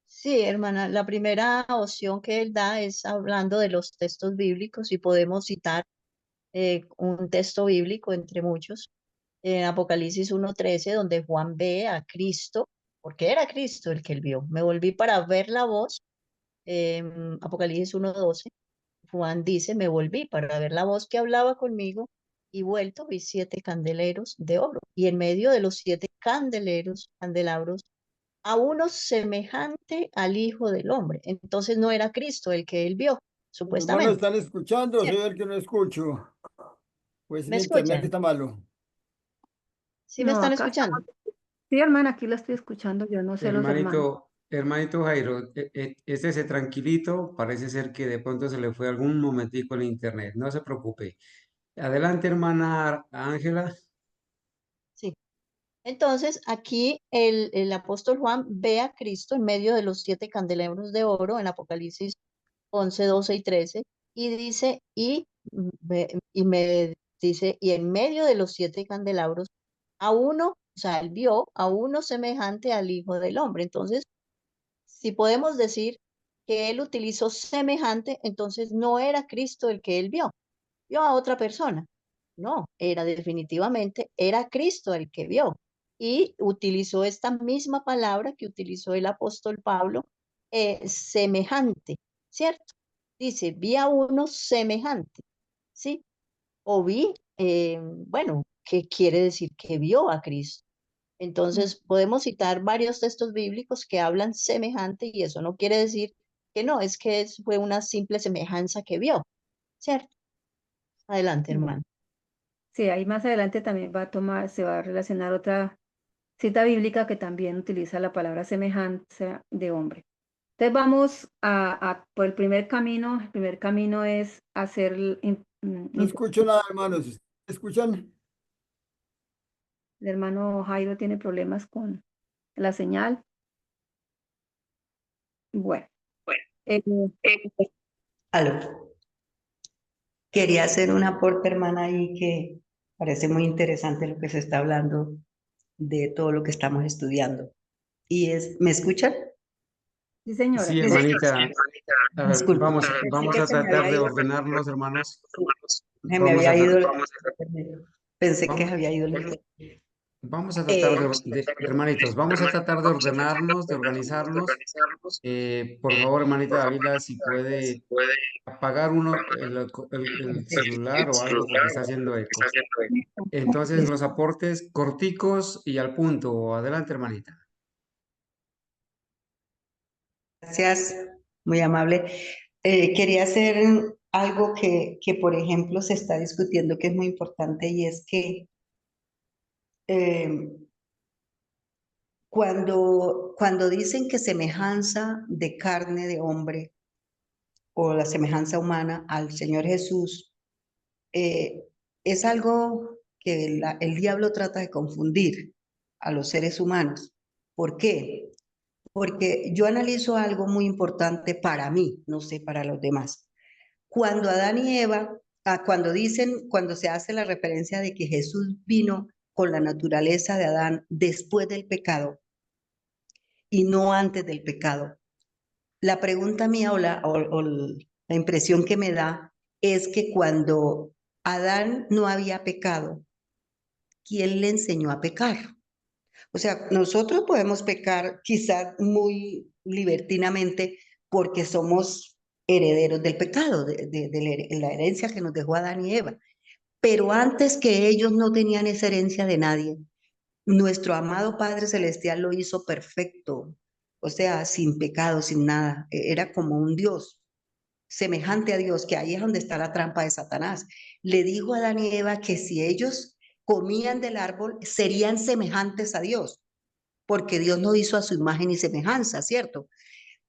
Sí, hermana, la primera opción que él da es hablando de los textos bíblicos y podemos citar un texto bíblico entre muchos, en Apocalipsis 1:13, donde Juan ve a Cristo, porque era Cristo el que él vio. Me volví para ver la voz, Apocalipsis 1:12, Juan dice, me volví para ver la voz que hablaba conmigo y vuelto vi 7 candeleros de oro y en medio de los 7 candelabros, a uno semejante al Hijo del Hombre. Entonces no era Cristo el que él vio, Los hermanos supuestamente. están escuchando, soy ¿Cierto? el que no escucho. Pues ¿Me el internet que escuchan? está malo. ¿Sí me No, están acá escuchando? estamos. Sí, hermana, aquí la estoy escuchando, yo no sé los hermanos. Hermanito Jairo, estése tranquilito, parece ser que de pronto se le fue algún momentico el internet, no se preocupe. Adelante, hermana Ángela. Sí. Entonces, aquí el apóstol Juan ve a Cristo en medio de los 7 candelabros de oro en Apocalipsis 11, 12 y 13, y dice, me dice, y en medio de los 7 candelabros, a uno, o sea, él vio a uno semejante al Hijo del Hombre. Entonces, si podemos decir que él utilizó semejante, entonces no era Cristo el que él vio a otra persona. No, era definitivamente, era Cristo el que vio. Y utilizó esta misma palabra que utilizó el apóstol Pablo, semejante, ¿cierto? Dice, vi a uno semejante, ¿sí? O vi, bueno, ¿qué quiere decir? Que vio a Cristo. Entonces, podemos citar varios textos bíblicos que hablan semejante y eso no quiere decir que no, es que fue una simple semejanza que vio, ¿cierto? Adelante, hermano. Sí, ahí más adelante también se va a relacionar otra cita bíblica que también utiliza la palabra semejanza de hombre. Entonces vamos por el primer camino. El primer camino es hacer, No escucho nada, hermanos. ¿Me escuchan? el hermano Jairo tiene problemas con la señal. Bueno, eh, Aló. Quería hacer un aporte, hermana, ahí que parece muy interesante lo que se está hablando de todo lo que estamos estudiando. Y es, ¿me escuchan? sí, señora. Sí, hermanita. A ver, Disculpe, vamos pensé a que se me tratar había de ido, ordenarnos, hermanos. se me Vamos a, había tra- ido, pensé que vam- se había ido el vamos a tratar eh, hermanitos, vamos a tratar de ordenarnos, de organizarnos. Por favor, hermanita Dalila, si puede apagar el celular o algo porque está haciendo eco. Entonces, los aportes corticos y al punto. Adelante, hermanita. Gracias, muy amable. Quería hacer algo que, por ejemplo, se está discutiendo que es muy importante y es que eh, cuando dicen que semejanza de carne de hombre o la semejanza humana al Señor Jesús, eh, es algo que el diablo trata de confundir a los seres humanos. ¿Por qué? Porque yo analizo algo muy importante para mí, no sé, para los demás. Cuando Adán y Eva, cuando se hace la referencia de que Jesús vino con la naturaleza de Adán después del pecado y no antes del pecado, la pregunta mía o la impresión que me da es que cuando Adán no había pecado, ¿quién le enseñó a pecar? O sea, nosotros podemos pecar quizás muy libertinamente porque somos herederos del pecado, de la herencia que nos dejó Adán y Eva. Pero antes que ellos no tenían esa herencia de nadie, nuestro amado Padre Celestial lo hizo perfecto, o sea, sin pecado, sin nada. Era como un Dios, semejante a Dios, que ahí es donde está la trampa de Satanás. Le dijo a Adán y Eva que si ellos comían del árbol, serían semejantes a Dios porque Dios no hizo a su imagen y semejanza, ¿cierto?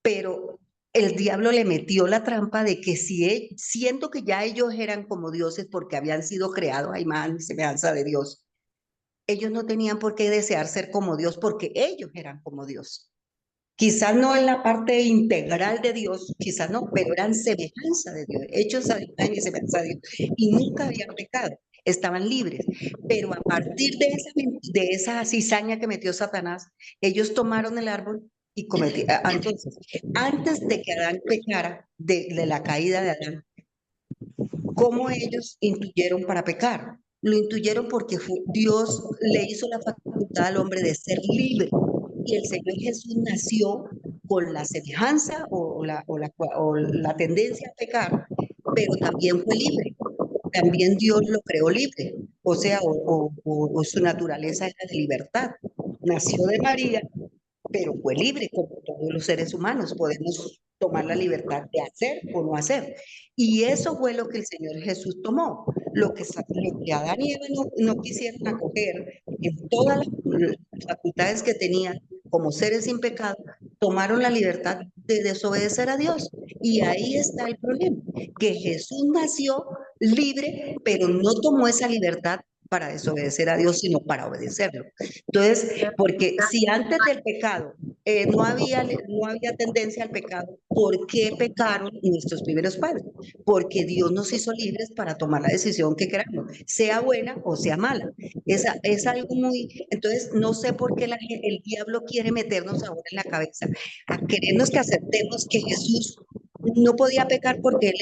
Pero el diablo le metió la trampa de que siento que ya ellos eran como dioses porque habían sido creados a imagen y semejanza de Dios, ellos no tenían por qué desear ser como Dios porque ellos eran como Dios. Quizás no en la parte integral de Dios, quizás no, pero eran semejanza de Dios, hechos a imagen y semejanza de Dios, y nunca habían pecado, estaban libres. Pero a partir de esa cizaña que metió Satanás, ellos tomaron el árbol y cometieron. Entonces, antes de que Adán pecara, de la caída de Adán, ¿cómo ellos intuyeron para pecar? Lo intuyeron porque Dios le hizo la facultad al hombre de ser libre. Y el Señor Jesús nació con la semejanza o la tendencia a pecar, pero también fue libre. También Dios lo creó libre. O sea, o su naturaleza era de libertad. Nació de María, pero fue libre, como todos los seres humanos. Podemos tomar la libertad de hacer o no hacer. Y eso fue lo que el Señor Jesús tomó. Lo que Adán y Eva no quisieron acoger en todas las facultades que tenían como seres sin pecado, tomaron la libertad de desobedecer a Dios. Y ahí está el problema, que Jesús nació libre, pero no tomó esa libertad para desobedecer a Dios, sino para obedecerlo. Entonces, porque si antes del pecado no había tendencia al pecado, ¿por qué pecaron nuestros primeros padres? Porque Dios nos hizo libres para tomar la decisión que queramos, sea buena o sea mala. Es algo muy... Entonces, no sé por qué el diablo quiere meternos ahora en la cabeza, a querernos que aceptemos que Jesús no podía pecar porque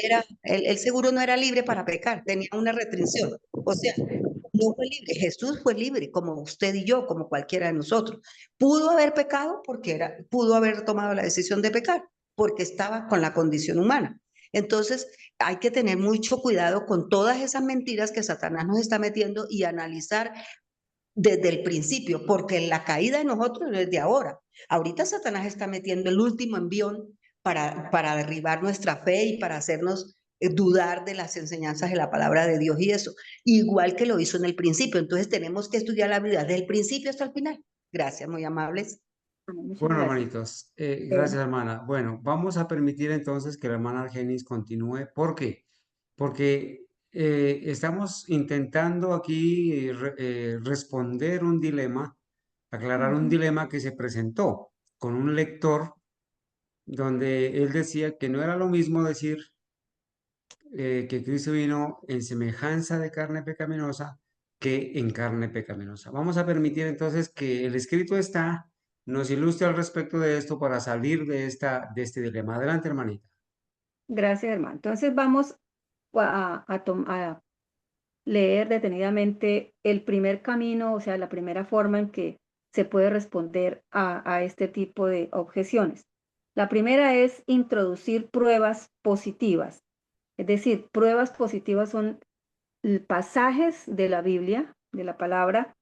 él seguro no era libre para pecar, tenía una restricción. O sea, no fue libre. Jesús fue libre, como usted y yo, como cualquiera de nosotros. Pudo haber pecado porque pudo haber tomado la decisión de pecar, porque estaba con la condición humana. Entonces, hay que tener mucho cuidado con todas esas mentiras que Satanás nos está metiendo y analizar desde el principio, porque la caída de nosotros no es de ahora. Ahorita Satanás está metiendo el último envión para derribar nuestra fe y para hacernos dudar de las enseñanzas de la palabra de Dios y eso, igual que lo hizo en el principio. Entonces tenemos que estudiar la Biblia desde el principio hasta el final. Gracias, muy amables. Muchas Bueno, gracias. hermanitos, gracias, hermana. Bueno, vamos a permitir entonces que la hermana Argenis continúe. ¿Por qué? Porque estamos intentando aquí responder un dilema, aclarar un dilema que se presentó con un lector donde él decía que no era lo mismo decir que Cristo vino en semejanza de carne pecaminosa que en carne pecaminosa. Vamos a permitir entonces que el escrito nos ilustre al respecto de esto para salir de este dilema. Adelante, hermanita. Gracias, hermano. Entonces vamos a leer detenidamente el primer camino, o sea, la primera forma en que se puede responder a este tipo de objeciones. La primera es introducir pruebas positivas. Es decir, pruebas positivas son pasajes de la Biblia, de la palabra,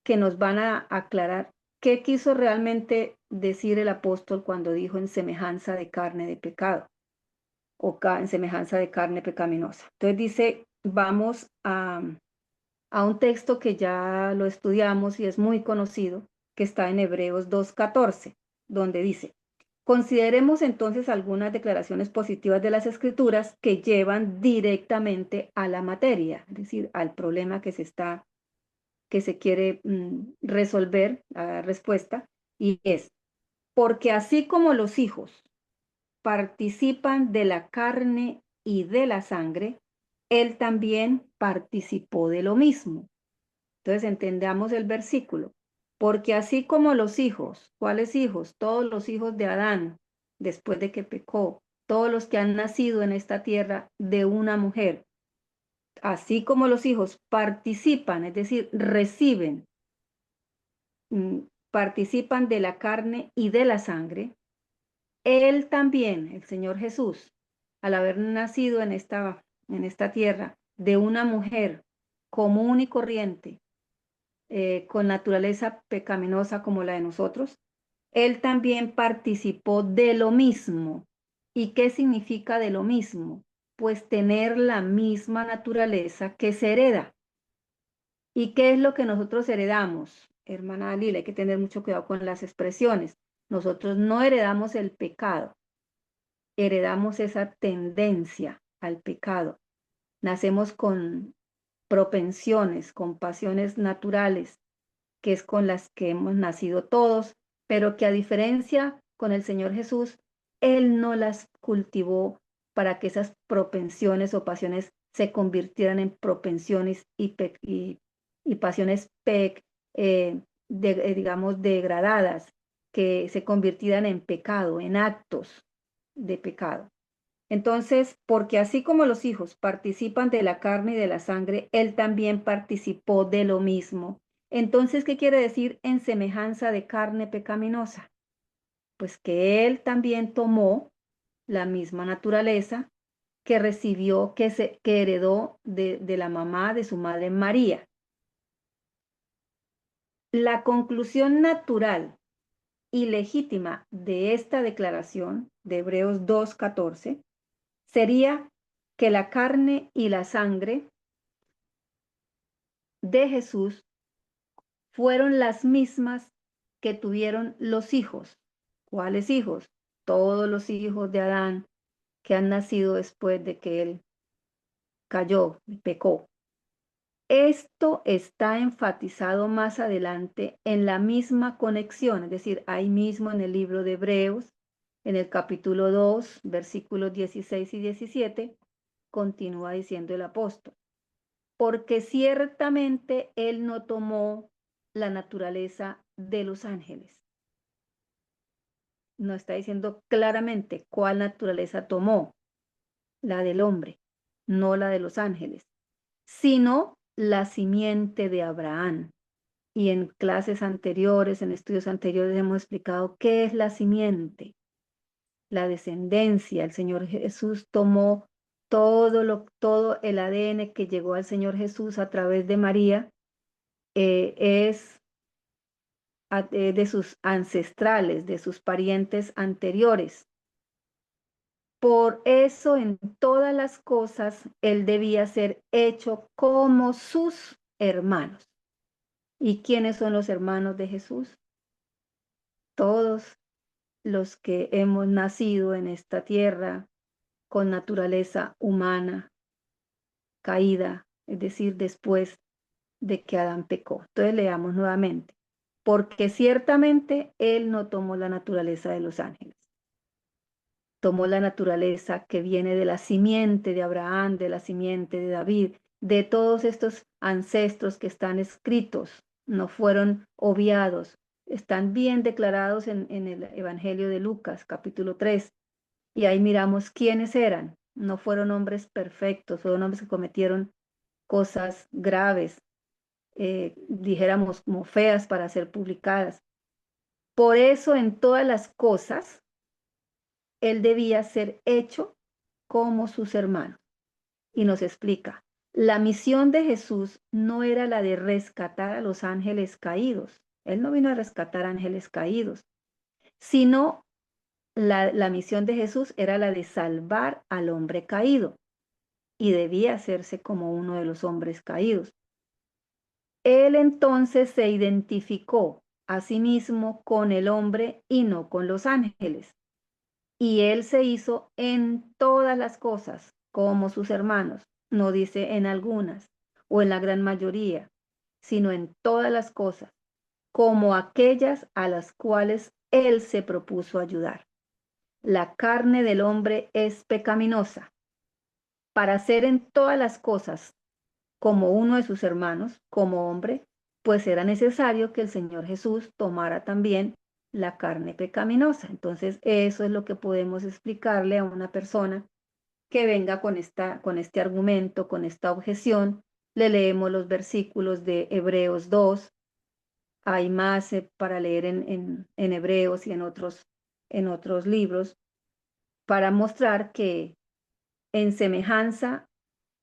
que nos van a aclarar qué quiso realmente decir el apóstol cuando dijo en semejanza de carne de pecado o en semejanza de carne pecaminosa. Entonces dice, vamos a un texto que ya lo estudiamos y es muy conocido, que está en Hebreos 2:14, donde dice, consideremos entonces algunas declaraciones positivas de las Escrituras que llevan directamente a la materia, es decir, al problema que se quiere resolver, a la respuesta, y es, porque así como los hijos participan de la carne y de la sangre, él también participó de lo mismo. Entonces entendamos el versículo. Porque así como los hijos, ¿cuáles hijos? Todos los hijos de Adán, después de que pecó, todos los que han nacido en esta tierra de una mujer, así como los hijos participan, es decir, reciben, participan de la carne y de la sangre, él también, el Señor Jesús, al haber nacido en esta tierra de una mujer común y corriente, con naturaleza pecaminosa como la de nosotros, él también participó de lo mismo. ¿Y qué significa de lo mismo? Pues tener la misma naturaleza que se hereda. ¿Y qué es lo que nosotros heredamos? Hermana Lila, hay que tener mucho cuidado con las expresiones. Nosotros no heredamos el pecado, heredamos esa tendencia al pecado. Nacemos con propensiones, con pasiones naturales, que es con las que hemos nacido todos, pero que a diferencia con el Señor Jesús, Él no las cultivó para que esas propensiones o pasiones se convirtieran en propensiones y pasiones, digamos, degradadas, que se convirtieran en pecado, en actos de pecado. Entonces, porque así como los hijos participan de la carne y de la sangre, él también participó de lo mismo. Entonces, ¿qué quiere decir en semejanza de carne pecaminosa? Pues que él también tomó la misma naturaleza que recibió, que heredó de la mamá de su madre María. La conclusión natural y legítima de esta declaración de Hebreos 2:14 sería que la carne y la sangre de Jesús fueron las mismas que tuvieron los hijos. ¿Cuáles hijos? Todos los hijos de Adán que han nacido después de que él cayó y pecó. Esto está enfatizado más adelante en la misma conexión, es decir, ahí mismo en el libro de Hebreos, en el capítulo 2, versículos 16 y 17, continúa diciendo el apóstol, porque ciertamente él no tomó la naturaleza de los ángeles. No está diciendo claramente cuál naturaleza tomó, la del hombre, no la de los ángeles, sino la simiente de Abraham. Y en clases anteriores, en estudios anteriores, hemos explicado qué es la simiente, la descendencia. El Señor Jesús tomó todo el ADN que llegó al Señor Jesús a través de María, es de sus ancestrales, de sus parientes anteriores. Por eso en todas las cosas él debía ser hecho como sus hermanos. ¿Y quiénes son los hermanos de Jesús? Todos los que hemos nacido en esta tierra con naturaleza humana, caída, es decir, después de que Adán pecó. Entonces leamos nuevamente. Porque ciertamente él no tomó la naturaleza de los ángeles. Tomó la naturaleza que viene de la simiente de Abraham, de la simiente de David, de todos estos ancestros que están escritos, no fueron obviados, están bien declarados en el Evangelio de Lucas, capítulo 3. Y ahí miramos quiénes eran. No fueron hombres perfectos, fueron hombres que cometieron cosas graves, dijéramos como feas para ser publicadas. Por eso en todas las cosas, él debía ser hecho como sus hermanos. Y nos explica, la misión de Jesús no era la de rescatar a los ángeles caídos. Él no vino a rescatar ángeles caídos, sino la misión de Jesús era la de salvar al hombre caído y debía hacerse como uno de los hombres caídos. Él entonces se identificó a sí mismo con el hombre y no con los ángeles. Y él se hizo en todas las cosas como sus hermanos, no dice en algunas o en la gran mayoría, sino en todas las cosas, como aquellas a las cuales él se propuso ayudar. La carne del hombre es pecaminosa. Para ser en todas las cosas como uno de sus hermanos, como hombre, pues era necesario que el Señor Jesús tomara también la carne pecaminosa. Entonces, eso es lo que podemos explicarle a una persona que venga con este argumento, con esta objeción. Le leemos los versículos de Hebreos 2. Hay más para leer en Hebreos y en otros libros para mostrar que en semejanza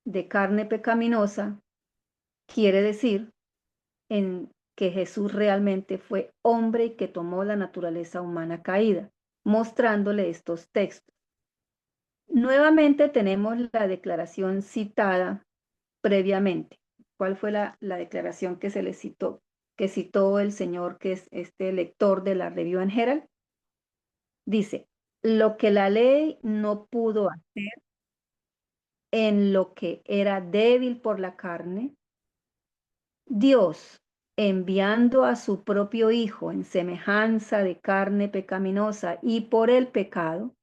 de carne pecaminosa quiere decir en que Jesús realmente fue hombre y que tomó la naturaleza humana caída, mostrándole estos textos. Nuevamente tenemos la declaración citada previamente. ¿Cuál fue la declaración que se le citó, que citó el señor que es este lector de la Review and Herald? Dice, lo que la ley no pudo hacer en lo que era débil por la carne, Dios, enviando a su propio Hijo en semejanza de carne pecaminosa y por el pecado,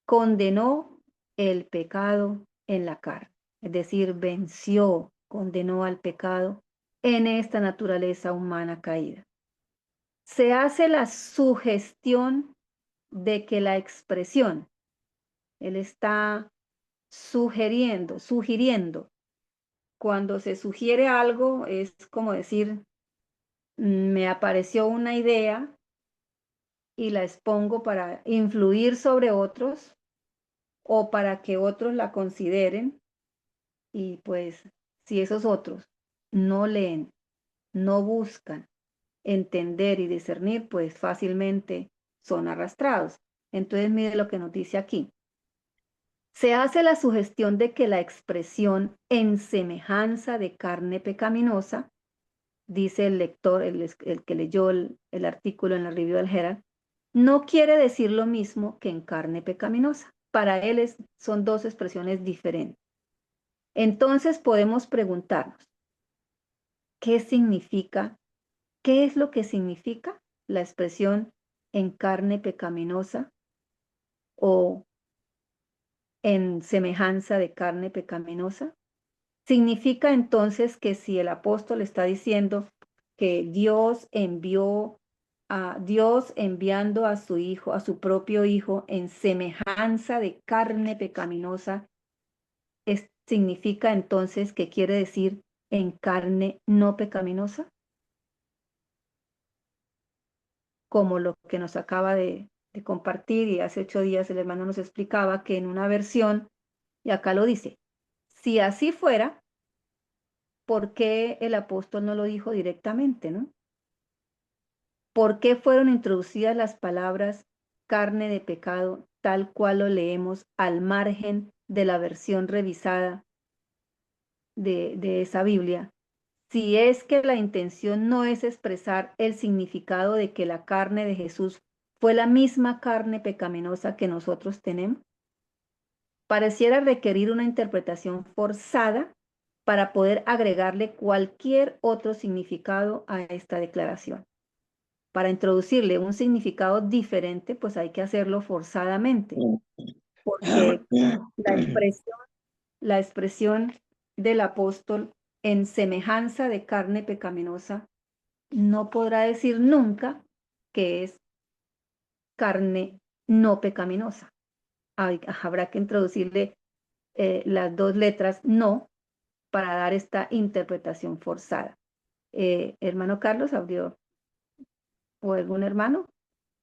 condenó el pecado en la carne. Es decir, venció, condenó al pecado en esta naturaleza humana caída. Se hace la sugestión de que la expresión, él está sugiriendo, cuando se sugiere algo es como decir, me apareció una idea y la expongo para influir sobre otros o para que otros la consideren. Y pues si esos otros no leen, no buscan entender y discernir, pues fácilmente son arrastrados. Entonces mire lo que nos dice aquí. Se hace la sugestión de que la expresión en semejanza de carne pecaminosa, dice el lector, el que leyó el artículo en la Review del Herald, no quiere decir lo mismo que en carne pecaminosa. Para él son dos expresiones diferentes. Entonces podemos preguntarnos, ¿Qué significa? ¿Qué es lo que significa la expresión en carne pecaminosa o en semejanza de carne pecaminosa? Significa entonces que si el apóstol está diciendo que Dios enviando a su hijo, a su propio hijo, en semejanza de carne pecaminosa, significa entonces que quiere decir en carne no pecaminosa, como lo que nos acaba de compartir, y hace 8 días el hermano nos explicaba que en una versión, y acá lo dice, si así fuera, ¿por qué el apóstol no lo dijo directamente, no? ¿Por qué fueron introducidas las palabras carne de pecado, tal cual lo leemos al margen de la versión revisada de esa Biblia? Si es que la intención no es expresar el significado de que la carne de Jesús fue la misma carne pecaminosa que nosotros tenemos, pareciera requerir una interpretación forzada para poder agregarle cualquier otro significado a esta declaración. Para introducirle un significado diferente, pues hay que hacerlo forzadamente, porque la expresión del apóstol en semejanza de carne pecaminosa no podrá decir nunca que es carne no pecaminosa. Habrá que introducirle las dos letras no para dar esta interpretación forzada. Hermano Carlos, ¿abrió o algún hermano?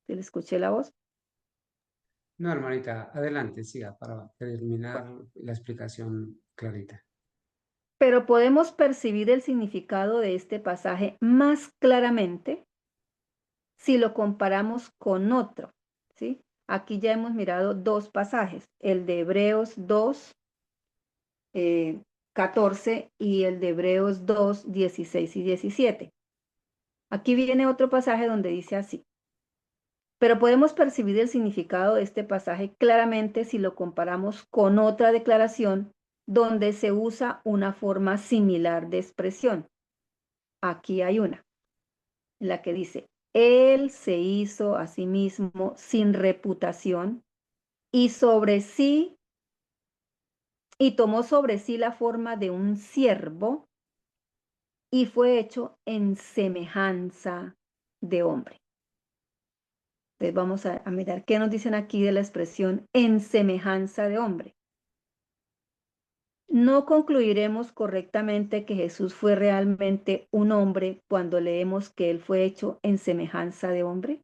¿Se le escuché la voz? No, hermanita, adelante, siga para terminar la explicación clarita. Pero podemos percibir el significado de este pasaje más claramente si lo comparamos con otro, ¿sí? Aquí ya hemos mirado 2 pasajes, el de Hebreos 2, 14 y el de Hebreos 2, 16 y 17. Aquí viene otro pasaje donde dice así: pero podemos percibir el significado de este pasaje claramente si lo comparamos con otra declaración donde se usa una forma similar de expresión. Aquí hay una, en la que dice, Él se hizo a sí mismo sin reputación y tomó sobre sí la forma de un siervo y fue hecho en semejanza de hombre. Entonces vamos a mirar qué nos dicen aquí de la expresión en semejanza de hombre. No concluiremos correctamente que Jesús fue realmente un hombre cuando leemos que Él fue hecho en semejanza de hombre.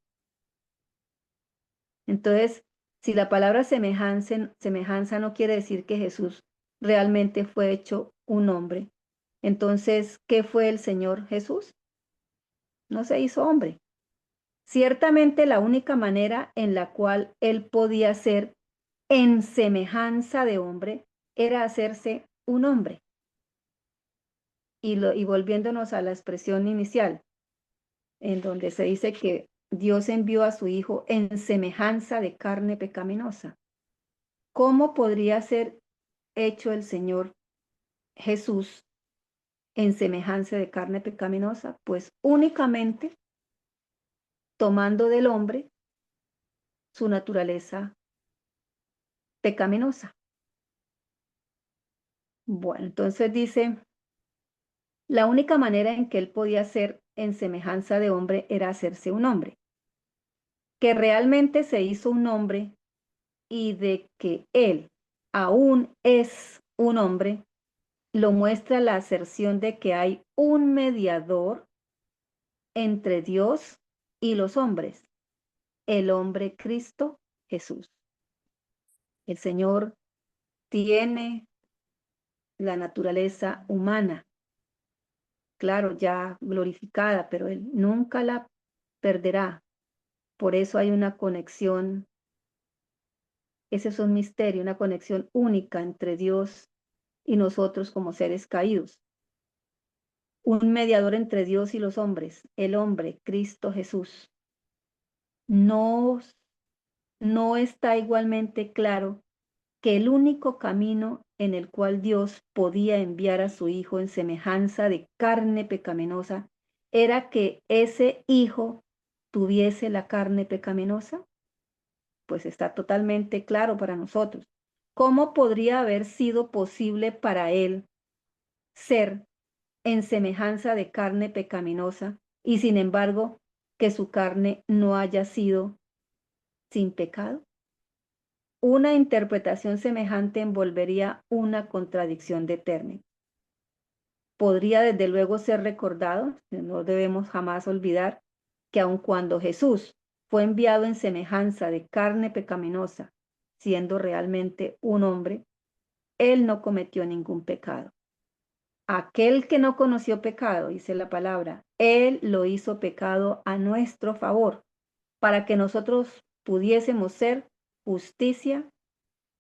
Entonces, si la palabra semejanza no quiere decir que Jesús realmente fue hecho un hombre, entonces, ¿qué fue el Señor Jesús? No se hizo hombre. Ciertamente la única manera en la cual Él podía ser en semejanza de hombre era hacerse un hombre. Y volviéndonos a la expresión inicial, en donde se dice que Dios envió a su Hijo en semejanza de carne pecaminosa. ¿Cómo podría ser hecho el Señor Jesús en semejanza de carne pecaminosa? Pues únicamente tomando del hombre su naturaleza pecaminosa. Bueno, entonces dice, la única manera en que él podía ser en semejanza de hombre era hacerse un hombre. Que realmente se hizo un hombre y de que él aún es un hombre, lo muestra la aserción de que hay un mediador entre Dios y los hombres, el hombre Cristo Jesús. El Señor tiene la naturaleza humana, claro, ya glorificada, pero Él nunca la perderá. Por eso hay una conexión, ese es un misterio, una conexión única entre Dios y nosotros como seres caídos. Un mediador entre Dios y los hombres, el hombre, Cristo Jesús. No está igualmente claro que el único camino en el cual Dios podía enviar a su Hijo en semejanza de carne pecaminosa era que ese Hijo tuviese la carne pecaminosa? Pues está totalmente claro para nosotros. ¿Cómo podría haber sido posible para Él ser en semejanza de carne pecaminosa y sin embargo que su carne no haya sido sin pecado? Una interpretación semejante envolvería una contradicción de términos. Podría desde luego ser recordado, no debemos jamás olvidar, que aun cuando Jesús fue enviado en semejanza de carne pecaminosa, siendo realmente un hombre, Él no cometió ningún pecado. Aquel que no conoció pecado, dice la palabra, Él lo hizo pecado a nuestro favor, para que nosotros pudiésemos ser justicia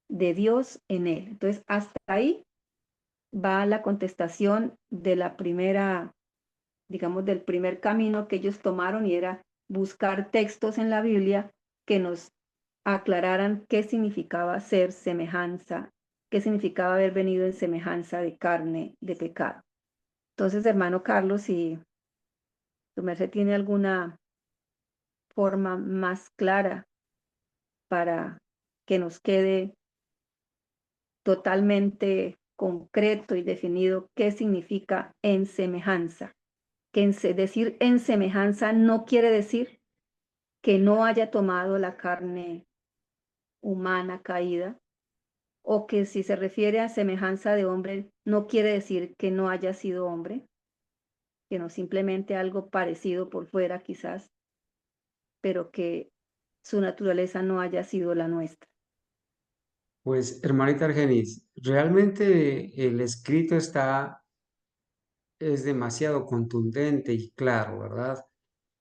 de Dios en Él. Entonces, hasta ahí va la contestación de la primera, digamos, del primer camino que ellos tomaron, y era buscar textos en la Biblia que nos aclararan qué significaba ser semejanza, qué significaba haber venido en semejanza de carne de pecado. Entonces, hermano Carlos, si tu merced tiene alguna forma más clara para que nos quede totalmente concreto y definido qué significa en semejanza. Que decir en semejanza no quiere decir que no haya tomado la carne humana caída, o que si se refiere a semejanza de hombre, no quiere decir que no haya sido hombre, sino simplemente algo parecido por fuera quizás, pero que su naturaleza no haya sido la nuestra. Pues, hermanita Argenis, realmente el escrito es demasiado contundente y claro, ¿verdad?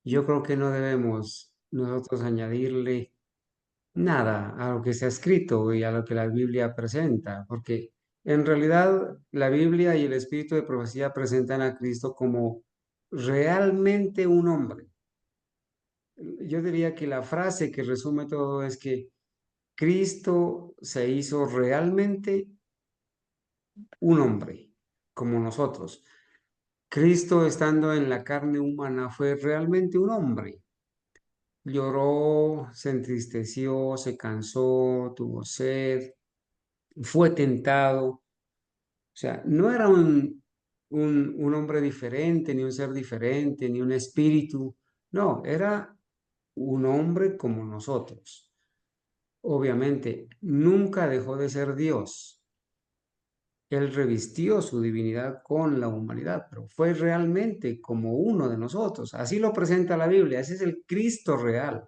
Yo creo que no debemos nosotros añadirle nada a lo que está escrito y a lo que la Biblia presenta, porque en realidad la Biblia y el espíritu de profecía presentan a Cristo como realmente un hombre. Yo diría que la frase que resume todo es que Cristo se hizo realmente un hombre, como nosotros. Cristo, estando en la carne humana, fue realmente un hombre. Lloró, se entristeció, se cansó, tuvo sed, fue tentado. O sea, no era un hombre diferente, ni un ser diferente, ni un espíritu. No, era un hombre como nosotros. Obviamente, nunca dejó de ser Dios. Él revistió su divinidad con la humanidad, pero fue realmente como uno de nosotros. Así lo presenta la Biblia. Ese es el Cristo real.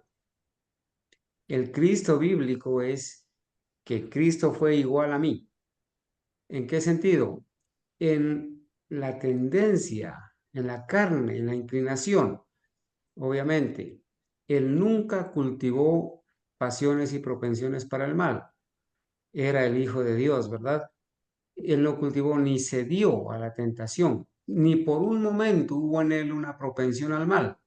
El Cristo bíblico es que Cristo fue igual a mí. ¿En qué sentido? En la tendencia, en la carne, en la inclinación. Obviamente, Él nunca cultivó pasiones y propensiones para el mal. Era el Hijo de Dios, ¿verdad? Él no cultivó ni cedió a la tentación, ni por un momento hubo en él una propensión al mal,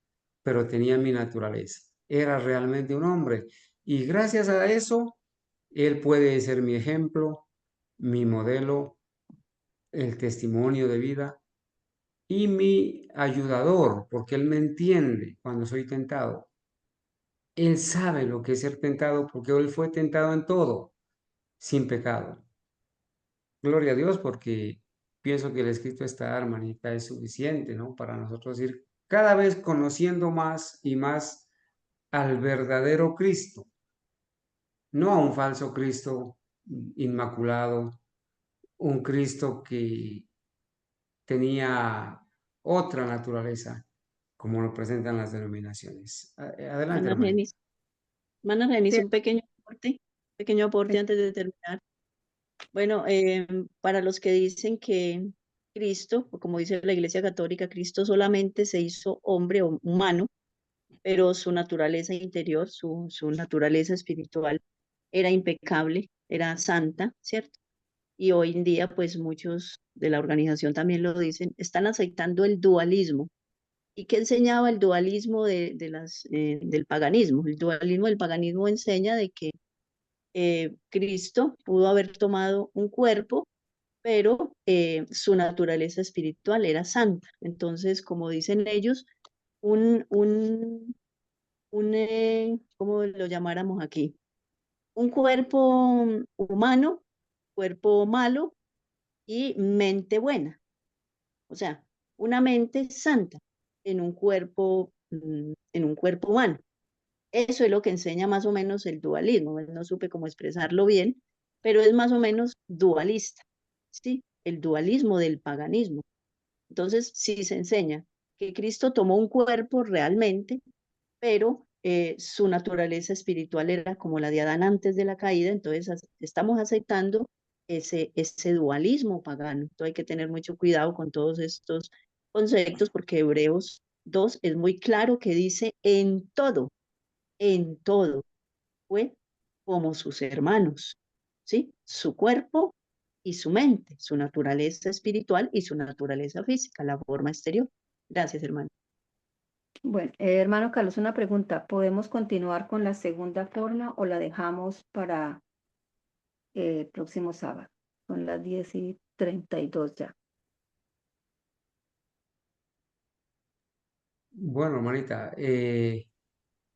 pero tenía mi naturaleza. Era realmente un hombre. Y gracias a eso, él puede ser mi ejemplo, mi modelo, el testimonio de vida y mi ayudador, porque él me entiende cuando soy tentado. Él sabe lo que es ser tentado porque él fue tentado en todo, sin pecado. Gloria a Dios, porque pienso que el escrito esta hermanita es suficiente, ¿no? Para nosotros ir cada vez conociendo más y más al verdadero Cristo, no a un falso Cristo inmaculado, un Cristo que tenía otra naturaleza, como lo presentan las denominaciones. Adelante, Hermana hermanita. Argenis, hermana Argenis, Sí, un pequeño aporte antes de terminar. Bueno, para los que dicen que Cristo, o como dice la Iglesia Católica, Cristo solamente se hizo hombre o humano, pero su naturaleza interior, su naturaleza espiritual era impecable, era santa, ¿cierto? Y hoy en día, pues muchos de la organización también lo dicen, están aceptando el dualismo. ¿Y qué enseñaba el dualismo del paganismo? El dualismo del paganismo enseña de que Cristo pudo haber tomado un cuerpo, pero su naturaleza espiritual era santa. Entonces, como dicen ellos, ¿cómo lo llamáramos aquí? Un cuerpo humano, cuerpo malo y mente buena. O sea, una mente santa en un cuerpo humano. Eso es lo que enseña más o menos el dualismo. No supe cómo expresarlo bien, pero es más o menos dualista, ¿sí? El dualismo del paganismo. Entonces, sí se enseña que Cristo tomó un cuerpo realmente, pero su naturaleza espiritual era como la de Adán antes de la caída, entonces estamos aceptando ese dualismo pagano. Entonces hay que tener mucho cuidado con todos estos conceptos porque Hebreos 2 es muy claro que dice en todo, fue como sus hermanos, ¿sí? Su cuerpo y su mente, su naturaleza espiritual y su naturaleza física, la forma exterior. Gracias, hermano. Bueno, hermano Carlos, una pregunta. ¿Podemos continuar con la segunda forma o la dejamos para el próximo sábado? Son las 10:32 ya. Bueno, hermanita,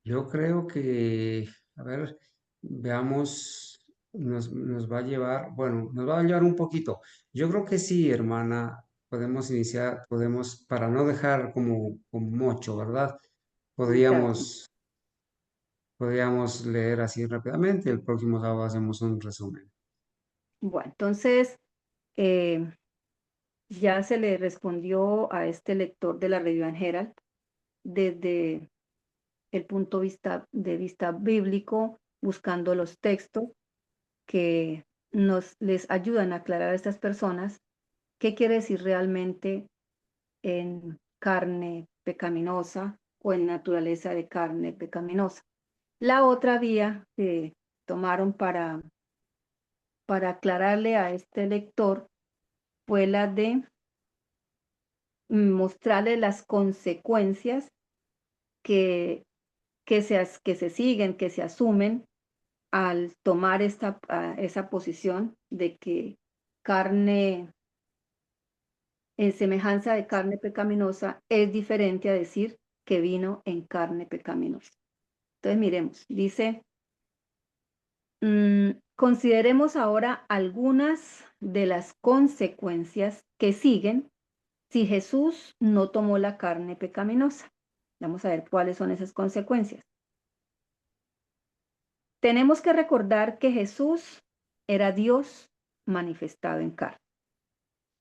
yo creo que, a ver, veamos, nos va a llevar, bueno, nos va a llevar un poquito. Yo creo que sí, hermana, podemos iniciar, podemos, para no dejar como mocho, ¿verdad? Claro. Podríamos leer así rápidamente. El próximo sábado hacemos un resumen. Bueno, entonces eh, ya se le respondió a este lector de la Review Herald desde el punto de vista bíblico, buscando los textos que les ayudan a aclarar a estas personas qué quiere decir realmente en carne pecaminosa o en naturaleza de carne pecaminosa. La otra vía que tomaron para aclararle a este lector fue la de mostrarle las consecuencias que, que se siguen, que se asumen al tomar esa posición de que carne en semejanza de carne pecaminosa es diferente a decir que vino en carne pecaminosa. Entonces miremos, dice, consideremos ahora algunas de las consecuencias que siguen si Jesús no tomó la carne pecaminosa. Vamos a ver cuáles son esas consecuencias. Tenemos que recordar que Jesús era Dios manifestado en carne,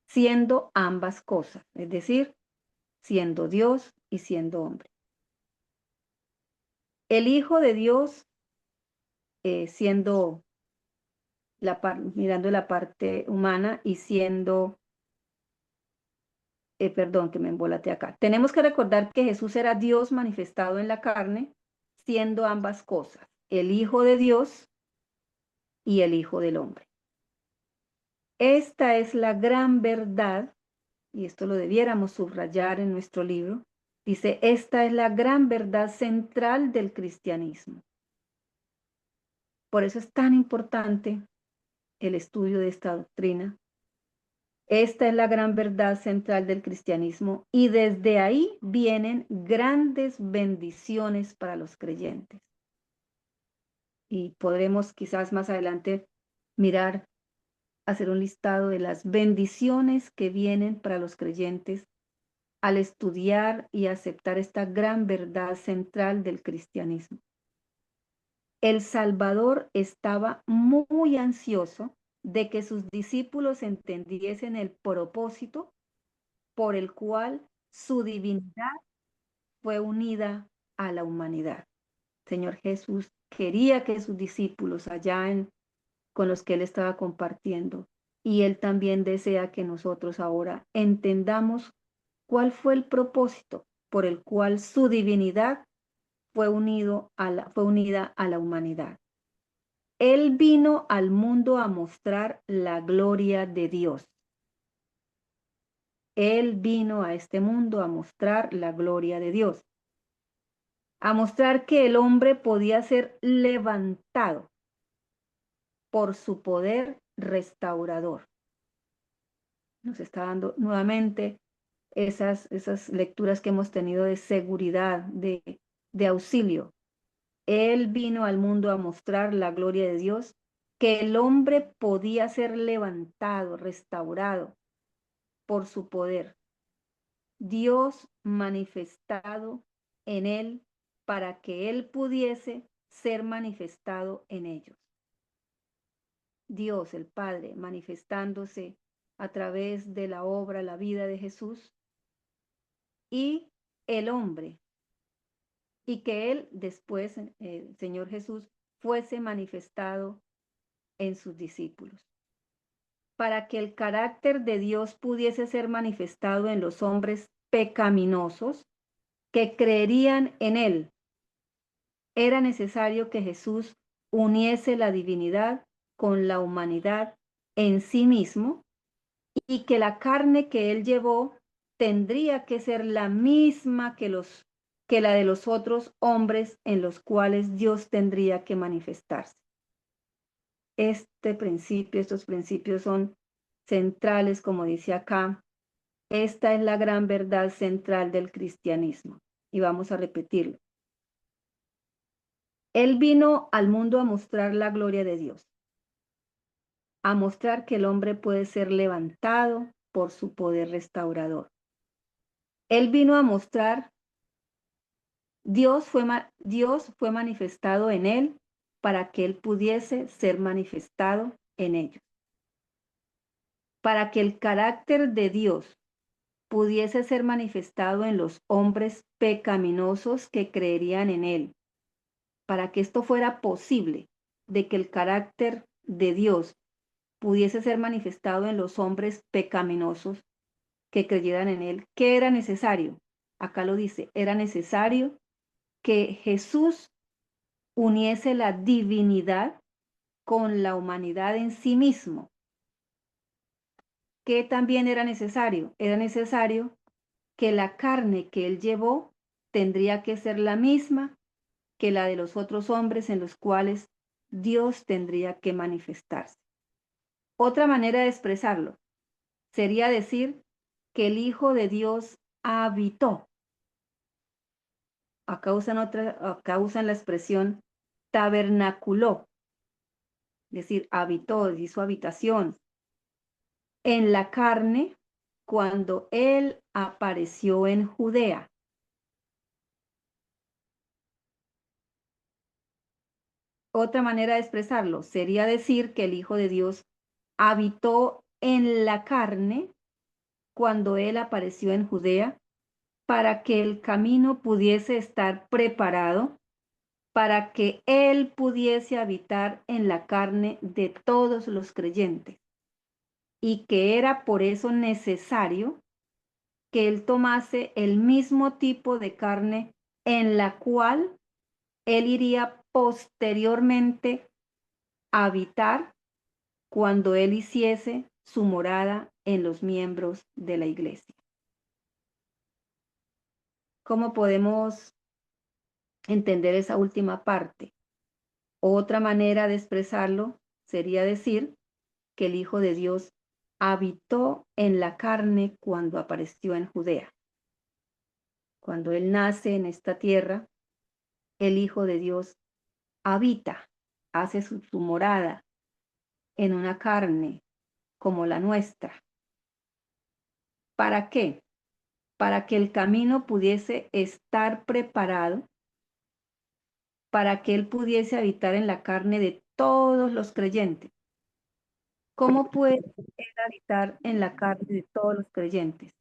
siendo ambas cosas, es decir, siendo Dios y siendo hombre. El Hijo de Dios, siendo mirando la parte humana y siendo, perdón, que me embolaté acá. Tenemos que recordar que Jesús era Dios manifestado en la carne, siendo ambas cosas, el Hijo de Dios y el Hijo del hombre. Esta es la gran verdad, y esto lo debiéramos subrayar en nuestro libro. Dice, esta es la gran verdad central del cristianismo. Por eso es tan importante el estudio de esta doctrina. Esta es la gran verdad central del cristianismo y desde ahí vienen grandes bendiciones para los creyentes. Y podremos quizás más adelante mirar, hacer un listado de las bendiciones que vienen para los creyentes al estudiar y aceptar esta gran verdad central del cristianismo. El Salvador estaba muy ansioso de que sus discípulos entendiesen el propósito por el cual su divinidad fue unida a la humanidad. Señor Jesús quería que sus discípulos con los que él estaba compartiendo, y él también desea que nosotros ahora entendamos cuál fue el propósito por el cual su divinidad fue unida a la humanidad. Él vino al mundo a mostrar la gloria de Dios. Él vino a este mundo a mostrar la gloria de Dios, a mostrar que el hombre podía ser levantado por su poder restaurador. Nos está dando nuevamente esas lecturas que hemos tenido de seguridad, de auxilio. Él vino al mundo a mostrar la gloria de Dios, que el hombre podía ser levantado, restaurado por su poder. Dios manifestado en él para que él pudiese ser manifestado en ellos. Dios, el Padre, manifestándose a través de la obra, la vida de Jesús, y el hombre, y que él después, el Señor Jesús, fuese manifestado en sus discípulos, para que el carácter de Dios pudiese ser manifestado en los hombres pecaminosos que creerían en él. Era necesario que Jesús uniese la divinidad con la humanidad en sí mismo, y que la carne que él llevó tendría que ser la misma que la de los otros hombres en los cuales Dios tendría que manifestarse. Estos principios son centrales, como dice acá. Esta es la gran verdad central del cristianismo. Y vamos a repetirlo. Él vino al mundo a mostrar la gloria de Dios, a mostrar que el hombre puede ser levantado por su poder restaurador. Él vino a mostrar, Dios fue manifestado en él para que él pudiese ser manifestado en ellos. Para que el carácter de Dios pudiese ser manifestado en los hombres pecaminosos que creerían en él. Para que esto fuera posible, de que el carácter de Dios pudiese ser manifestado en los hombres pecaminosos que creyeran en él, ¿qué era necesario? Acá lo dice, era necesario que Jesús uniese la divinidad con la humanidad en sí mismo. ¿Qué también era necesario? Era necesario que la carne que él llevó tendría que ser la misma que la de los otros hombres en los cuales Dios tendría que manifestarse. Otra manera de expresarlo sería decir que el Hijo de Dios habitó. Acá usan la expresión tabernaculó, es decir, habitó, hizo habitación en la carne cuando él apareció en Judea. Otra manera de expresarlo sería decir que el Hijo de Dios habitó en la carne cuando él apareció en Judea para que el camino pudiese estar preparado, para que él pudiese habitar en la carne de todos los creyentes, y que era por eso necesario que él tomase el mismo tipo de carne en la cual él iría posteriormente a habitar cuando él hiciese su morada en los miembros de la iglesia. ¿Cómo podemos entender esa última parte? Otra manera de expresarlo sería decir que el Hijo de Dios habitó en la carne cuando apareció en Judea. Cuando él nace en esta tierra, el Hijo de Dios habita, hace su morada en una carne como la nuestra. ¿Para qué? Para que el camino pudiese estar preparado, para que él pudiese habitar en la carne de todos los creyentes. ¿Cómo puede él habitar en la carne de todos los creyentes?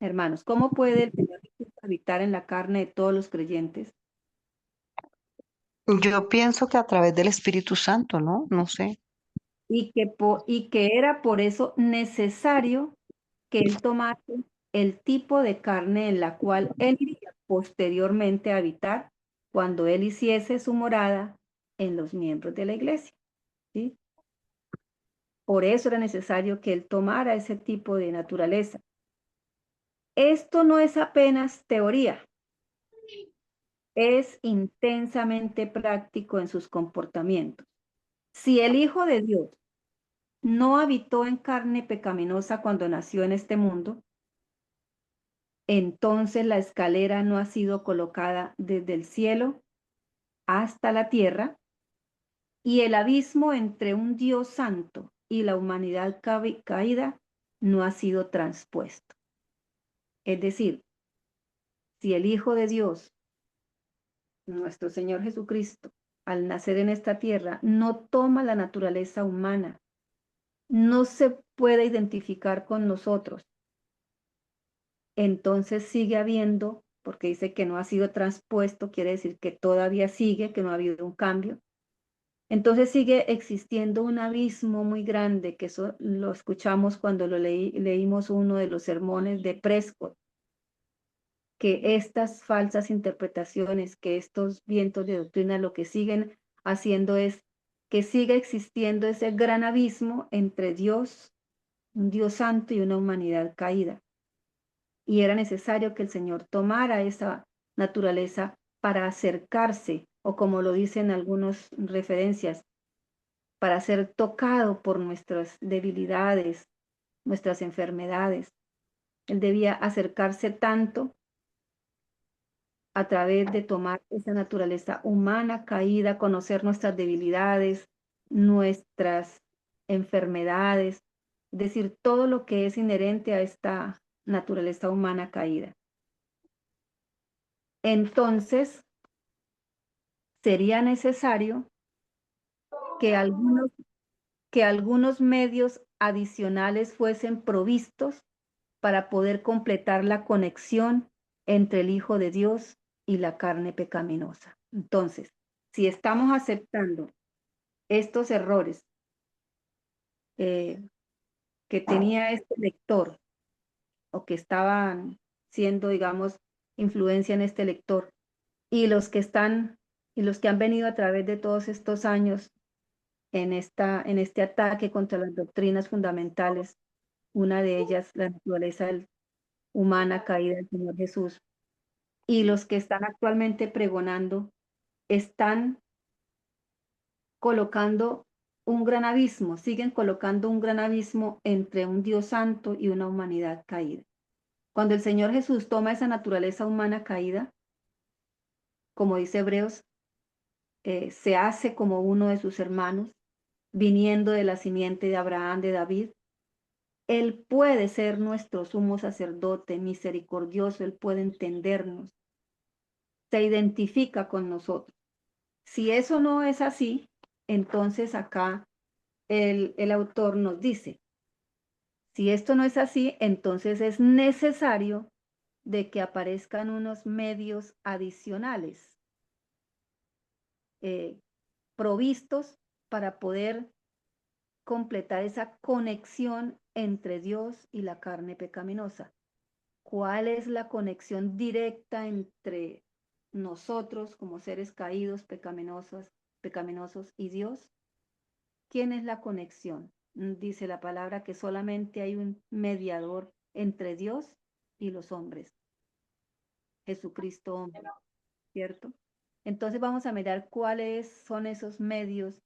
Hermanos, ¿cómo puede el Señor Jesús habitar en la carne de todos los creyentes? Yo pienso que a través del Espíritu Santo, ¿no? No sé. Y que era por eso necesario que él tomase el tipo de carne en la cual él iría posteriormente a habitar cuando él hiciese su morada en los miembros de la iglesia, ¿sí? Por eso era necesario que él tomara ese tipo de naturaleza. Esto no es apenas teoría. es intensamente práctico en sus comportamientos. Si el Hijo de Dios no habitó en carne pecaminosa cuando nació en este mundo, entonces la escalera no ha sido colocada desde el cielo hasta la tierra, y el abismo entre un Dios santo y la humanidad caída no ha sido transpuesto. Es decir, si el Hijo de Dios, nuestro Señor Jesucristo, al nacer en esta tierra, no toma la naturaleza humana, no se puede identificar con nosotros, entonces sigue habiendo, porque dice que no ha sido transpuesto, quiere decir que todavía sigue, que no ha habido un cambio. Entonces sigue existiendo un abismo muy grande, que eso lo escuchamos cuando leímos uno de los sermones de Prescott, que estas falsas interpretaciones, que estos vientos de doctrina lo que siguen haciendo es que siga existiendo ese gran abismo entre Dios, un Dios santo y una humanidad caída. Y era necesario que el Señor tomara esa naturaleza para acercarse, o como lo dicen algunas referencias, para ser tocado por nuestras debilidades, nuestras enfermedades. Él debía acercarse tanto a través de tomar esa naturaleza humana caída, conocer nuestras debilidades, nuestras enfermedades, es decir, todo lo que es inherente a esta naturaleza humana caída. Entonces, sería necesario que algunos medios adicionales fuesen provistos para poder completar la conexión entre el Hijo de Dios y la carne pecaminosa. Entonces, si estamos aceptando estos errores que tenía este lector, o que estaban siendo, digamos, influencia en este lector, y los que han venido a través de todos estos años en este ataque contra las doctrinas fundamentales, una de ellas, la naturaleza humana caída del Señor Jesús, y los que están actualmente pregonando, están colocando un gran abismo, siguen colocando un gran abismo entre un Dios santo y una humanidad caída. Cuando el Señor Jesús toma esa naturaleza humana caída, como dice Hebreos, se hace como uno de sus hermanos, viniendo de la simiente de Abraham, de David. Él puede ser nuestro sumo sacerdote misericordioso, Él puede entendernos, se identifica con nosotros. Si eso no es así, entonces acá el autor nos dice, si esto no es así, entonces es necesario de que aparezcan unos medios adicionales provistos para poder completar esa conexión entre Dios y la carne pecaminosa. ¿Cuál es la conexión directa entre nosotros como seres caídos, pecaminosos y Dios? ¿Quién es la conexión? Dice la palabra que solamente hay un mediador entre Dios y los hombres, Jesucristo hombre, ¿cierto? Entonces vamos a mirar cuáles son esos medios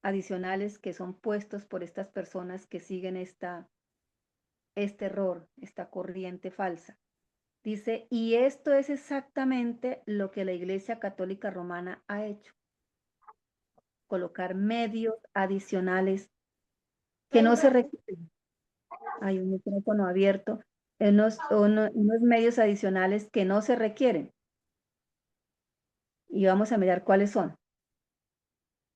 adicionales que son puestos por estas personas que siguen este error, esta corriente falsa. Dice, y esto es exactamente lo que la Iglesia Católica Romana ha hecho. Colocar medios adicionales que no se requieren. Hay un micrófono abierto, unos medios adicionales que no se requieren. Y vamos a mirar cuáles son.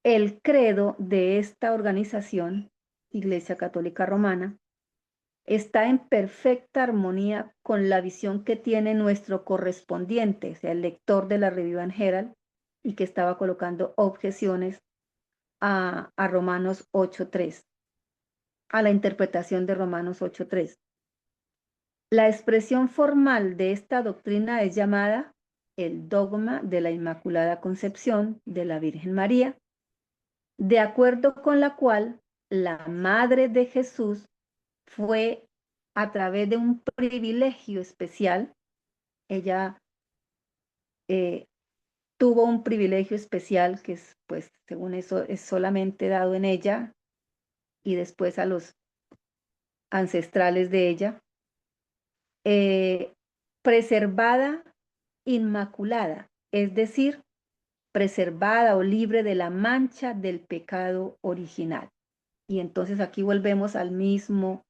El credo de esta organización, Iglesia Católica Romana, está en perfecta armonía con la visión que tiene nuestro correspondiente, o sea, el lector de la Review and Herald, y que estaba colocando objeciones a Romanos 8.3, a la interpretación de Romanos 8.3. La expresión formal de esta doctrina es llamada el dogma de la Inmaculada Concepción de la Virgen María, de acuerdo con la cual la Madre de Jesús fue a través de un privilegio especial, ella tuvo un privilegio especial que es, pues, según eso, es solamente dado en ella y después a los ancestrales de ella, preservada, inmaculada, es decir, preservada o libre de la mancha del pecado original. Y entonces aquí volvemos al mismo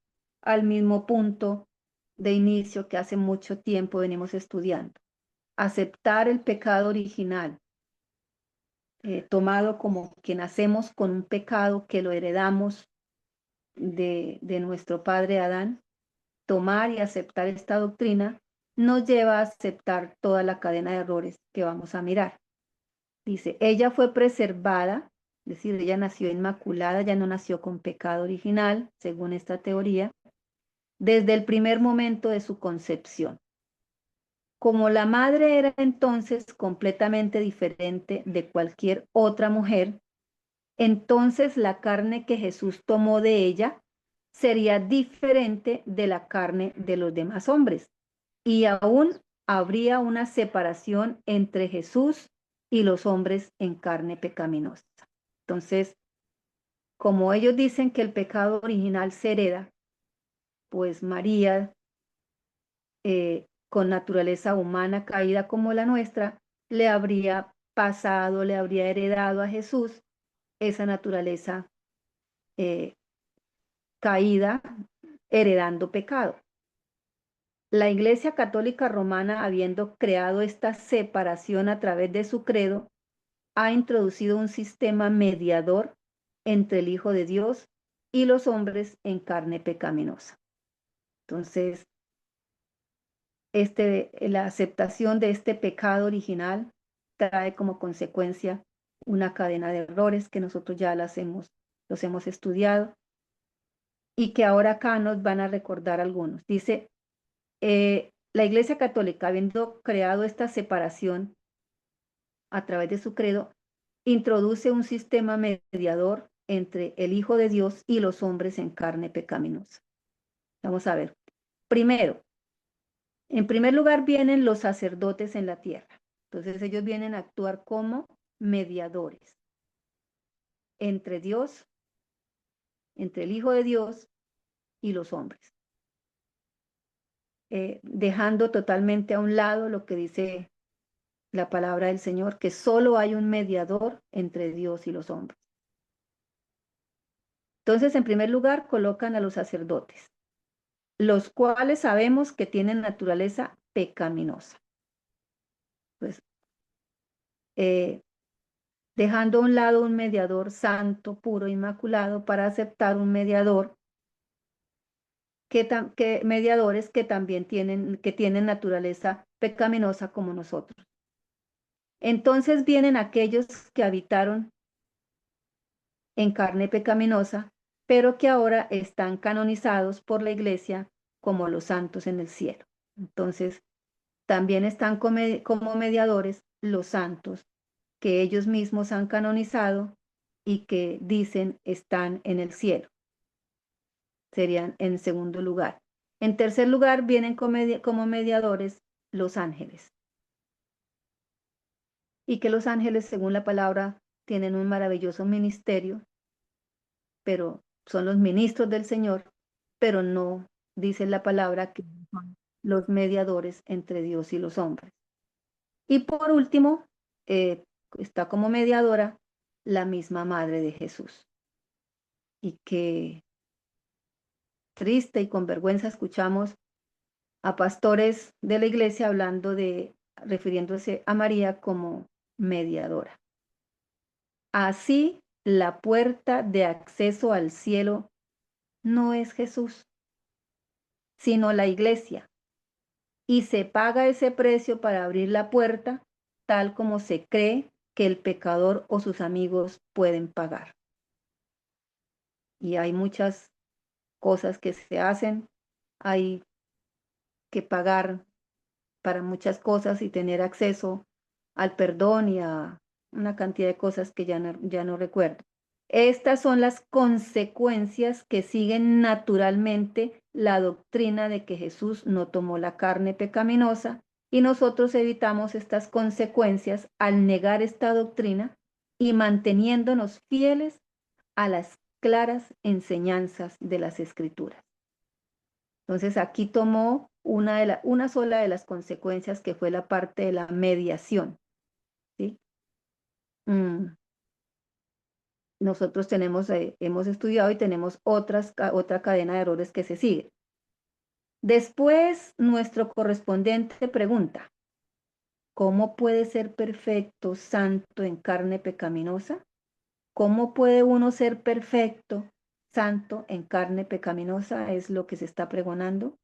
punto de inicio que hace mucho tiempo venimos estudiando. Aceptar el pecado original, tomado como que nacemos con un pecado que lo heredamos de nuestro padre Adán. Tomar y aceptar esta doctrina nos lleva a aceptar toda la cadena de errores que vamos a mirar. Dice, ella fue preservada, es decir, ella nació inmaculada, ya no nació con pecado original, según esta teoría, desde el primer momento de su concepción. Como la madre era entonces completamente diferente de cualquier otra mujer, entonces la carne que Jesús tomó de ella sería diferente de la carne de los demás hombres. Y aún habría una separación entre Jesús y los hombres en carne pecaminosa. Entonces, como ellos dicen que el pecado original se hereda, pues María, con naturaleza humana caída como la nuestra, le habría pasado, le habría heredado a Jesús esa naturaleza caída, heredando pecado. La Iglesia Católica Romana, habiendo creado esta separación a través de su credo, ha introducido un sistema mediador entre el Hijo de Dios y los hombres en carne pecaminosa. Entonces, la aceptación de este pecado original trae como consecuencia una cadena de errores que nosotros ya los hemos estudiado y que ahora acá nos van a recordar algunos. Dice, la Iglesia Católica, habiendo creado esta separación a través de su credo, introduce un sistema mediador entre el Hijo de Dios y los hombres en carne pecaminosa. Vamos a ver. Primero, en primer lugar vienen los sacerdotes en la tierra. Entonces ellos vienen a actuar como mediadores entre Dios, entre el Hijo de Dios y los hombres. Dejando totalmente a un lado lo que dice la palabra del Señor, que solo hay un mediador entre Dios y los hombres. Entonces, en primer lugar, colocan a los sacerdotes, los cuales sabemos que tienen naturaleza pecaminosa. Pues, dejando a un lado un mediador santo, puro, inmaculado, para aceptar un mediador mediadores que también tienen naturaleza pecaminosa como nosotros. Entonces vienen aquellos que habitaron en carne pecaminosa, pero que ahora están canonizados por la Iglesia como los santos en el cielo. Entonces, también están como mediadores los santos que ellos mismos han canonizado y que dicen están en el cielo. Serían en segundo lugar. En tercer lugar, vienen como mediadores los ángeles. Y que los ángeles, según la palabra, tienen un maravilloso ministerio, pero son los ministros del Señor, pero no dice la palabra que son los mediadores entre Dios y los hombres. Y por último, está como mediadora la misma Madre de Jesús. Y que triste y con vergüenza escuchamos a pastores de la iglesia refiriéndose a María como mediadora. Así, la puerta de acceso al cielo no es Jesús, sino la iglesia, y se paga ese precio para abrir la puerta, tal como se cree que el pecador o sus amigos pueden pagar. Y hay muchas cosas que se hacen, hay que pagar para muchas cosas y tener acceso al perdón y a una cantidad de cosas que ya no recuerdo. Estas son las consecuencias que siguen naturalmente la doctrina de que Jesús no tomó la carne pecaminosa Y nosotros evitamos estas consecuencias al negar esta doctrina y manteniéndonos fieles a las claras enseñanzas de las Escrituras. Entonces aquí tomó una sola de las consecuencias, que fue la parte de la mediación, ¿sí? Nosotros hemos estudiado y tenemos otra cadena de errores que se sigue. Después, nuestro correspondiente pregunta: ¿cómo puede ser perfecto, santo en carne pecaminosa? ¿Cómo puede uno ser perfecto, santo en carne pecaminosa? Es lo que se está pregonando.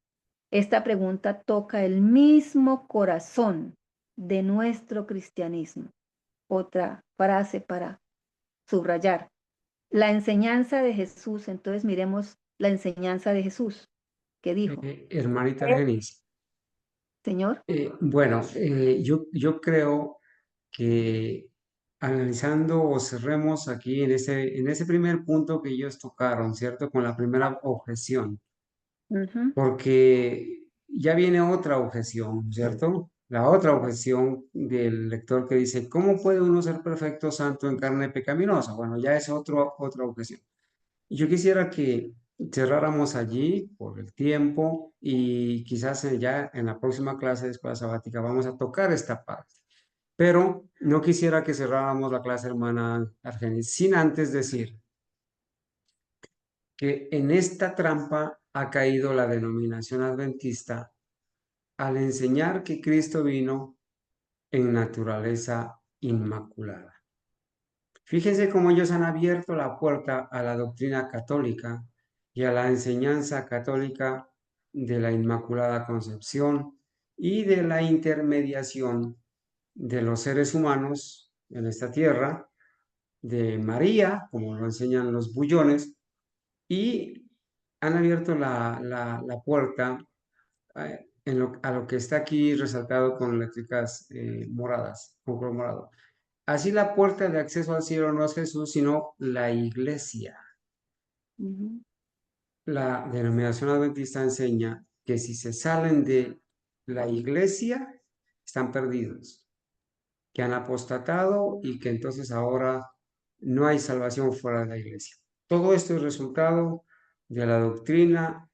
Esta pregunta toca el mismo corazón de nuestro cristianismo. Otra frase para subrayar: la enseñanza de Jesús. Entonces miremos la enseñanza de Jesús, que dijo, Hermanita Argenis, Señor. bueno, yo creo que analizando o cerremos aquí en ese primer punto que ellos tocaron, ¿cierto? Con la primera objeción, porque ya viene otra objeción, ¿cierto? La otra objeción del lector que dice: ¿cómo puede uno ser perfecto, santo en carne pecaminosa? Bueno, ya es otra objeción. Yo quisiera que cerráramos allí por el tiempo y quizás ya en la próxima clase de escuela sabática vamos a tocar esta parte. Pero no quisiera que cerráramos la clase, hermana Argenis, sin antes decir que en esta trampa ha caído la denominación adventista al enseñar que Cristo vino en naturaleza inmaculada. Fíjense cómo ellos han abierto la puerta a la doctrina católica y a la enseñanza católica de la Inmaculada Concepción y de la intermediación de los seres humanos en esta tierra, de María, como lo enseñan los bullones, y han abierto la puerta a lo que está aquí resaltado con letricas moradas, con color morado. Así la puerta de acceso al cielo no es Jesús, sino la iglesia. La denominación adventista enseña que si se salen de la iglesia, están perdidos, que han apostatado y que entonces ahora no hay salvación fuera de la iglesia. Todo esto es resultado de la doctrina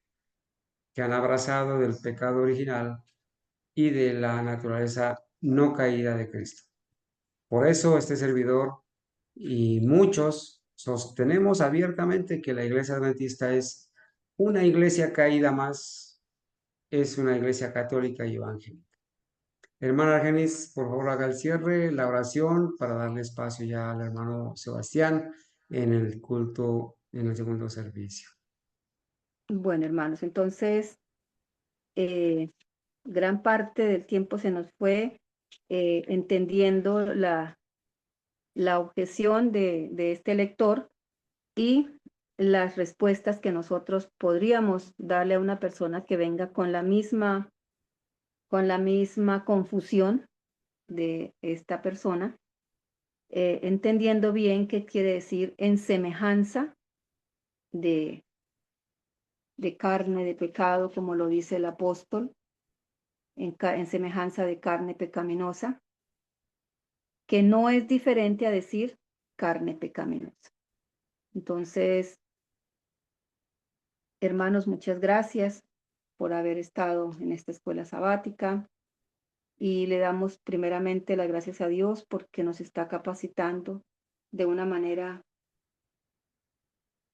que han abrazado del pecado original y de la naturaleza no caída de Cristo. Por eso este servidor y muchos sostenemos abiertamente que la iglesia adventista es una iglesia caída más, es una iglesia católica y evangélica. Hermana Argenis, por favor haga el cierre, la oración, para darle espacio ya al hermano Sebastián en el culto, en el segundo servicio. Bueno, hermanos, entonces gran parte del tiempo se nos fue entendiendo la objeción de este lector y las respuestas que nosotros podríamos darle a una persona que venga con la misma confusión de esta persona, entendiendo bien qué quiere decir en semejanza de carne de pecado, como lo dice el apóstol, en semejanza de carne pecaminosa, que no es diferente a decir carne pecaminosa. Entonces, hermanos, muchas gracias por haber estado en esta escuela sabática y le damos primeramente las gracias a Dios porque nos está capacitando de una manera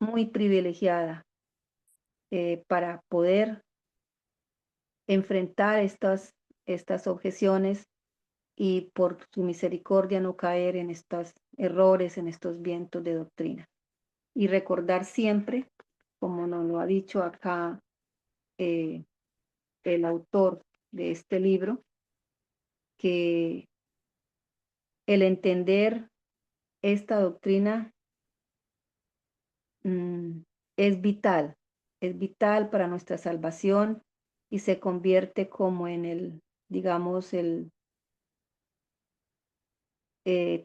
muy privilegiada para poder enfrentar estas objeciones y por su misericordia no caer en estos errores, en estos vientos de doctrina. Y recordar siempre, como nos lo ha dicho acá el autor de este libro, que el entender esta doctrina es vital para nuestra salvación y se convierte como en el, digamos,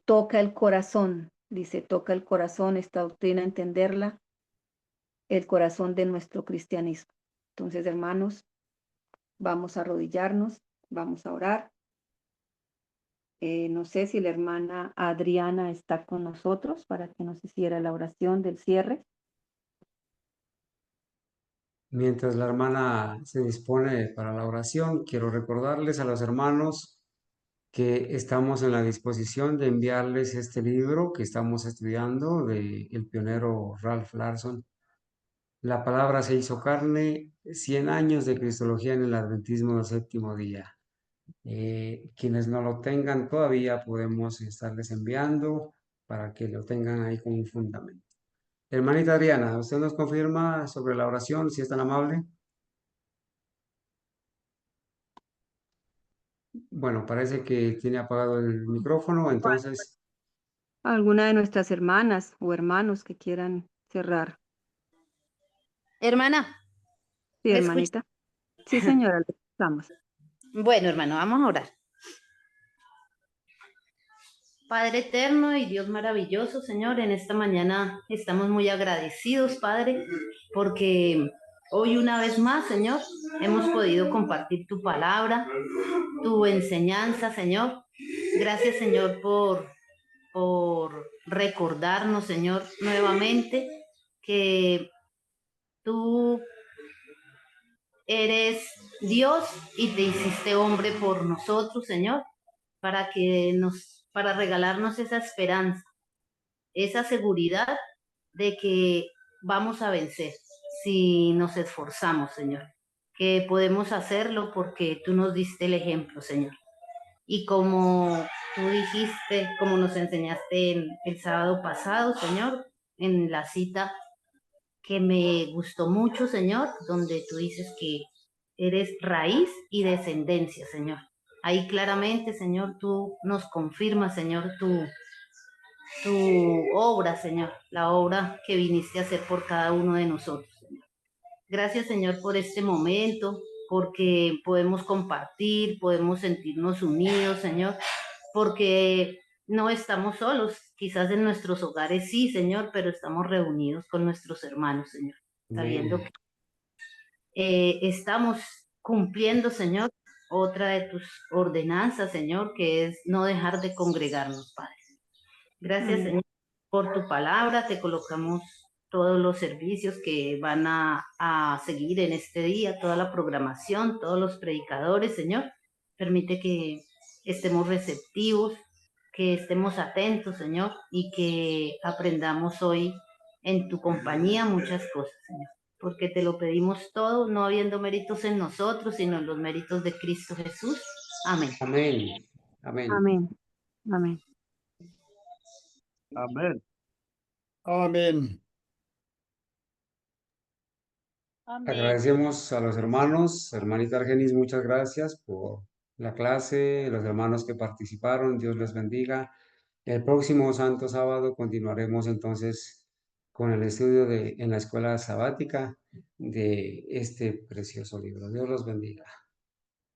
toca el corazón, dice, toca el corazón, esta doctrina, entenderla, el corazón de nuestro cristianismo. Entonces, hermanos, vamos a arrodillarnos Vamos a orar. No sé si la hermana Adriana está con nosotros para que nos hiciera la oración del cierre. Mientras la hermana se dispone para la oración, quiero recordarles a los hermanos que estamos en la disposición de enviarles este libro que estamos estudiando de el pionero Ralph Larson. La palabra se hizo carne, 100 años de Cristología en el Adventismo del Séptimo Día. Quienes no lo tengan todavía podemos estarles enviando para que lo tengan ahí como un fundamento. Hermanita Adriana, ¿usted nos confirma sobre la oración, si es tan amable? Bueno, parece que tiene apagado el micrófono, entonces, Alguna de nuestras hermanas o hermanos que quieran cerrar. Hermana, Sí, ¿me escucha? hermanita. Sí, señora, le escuchamos. Bueno, hermano, vamos a orar. Padre eterno y Dios maravilloso, Señor, en esta mañana estamos muy agradecidos, Padre, porque hoy una vez más, Señor, hemos podido compartir tu palabra, tu enseñanza, Señor. Gracias, Señor, por recordarnos, Señor, nuevamente que tú eres Dios y te hiciste hombre por nosotros, Señor, para regalarnos esa esperanza, esa seguridad de que vamos a vencer si nos esforzamos, Señor, que podemos hacerlo porque tú nos diste el ejemplo, Señor. Y como tú dijiste, como nos enseñaste el sábado pasado, Señor, en la cita que me gustó mucho, Señor, donde tú dices que eres raíz y descendencia, Señor. Ahí claramente, Señor, tú nos confirmas, Señor, tu obra, Señor, la obra que viniste a hacer por cada uno de nosotros, Señor. Gracias, Señor, por este momento, porque podemos compartir, podemos sentirnos unidos, Señor, porque no estamos solos, quizás en nuestros hogares sí, Señor, pero estamos reunidos con nuestros hermanos, Señor, sabiendo que estamos cumpliendo, Señor, otra de tus ordenanzas, Señor, que es no dejar de congregarnos, Padre. Gracias, Amén. Señor, por tu palabra. Te colocamos todos los servicios que van a seguir en este día, toda la programación, todos los predicadores, Señor. Permite que estemos receptivos, que estemos atentos, Señor, y que aprendamos hoy en tu compañía muchas cosas, Señor. Porque te lo pedimos todo, no habiendo méritos en nosotros, sino en los méritos de Cristo Jesús. Amén. amén, amén. Amén. Amén. Amén. Amén. Amén. Agradecemos a los hermanos, hermanita Argenis, muchas gracias por la clase, los hermanos que participaron, Dios les bendiga. El próximo Santo Sábado continuaremos entonces con el estudio en la escuela sabática de este precioso libro. Dios los bendiga.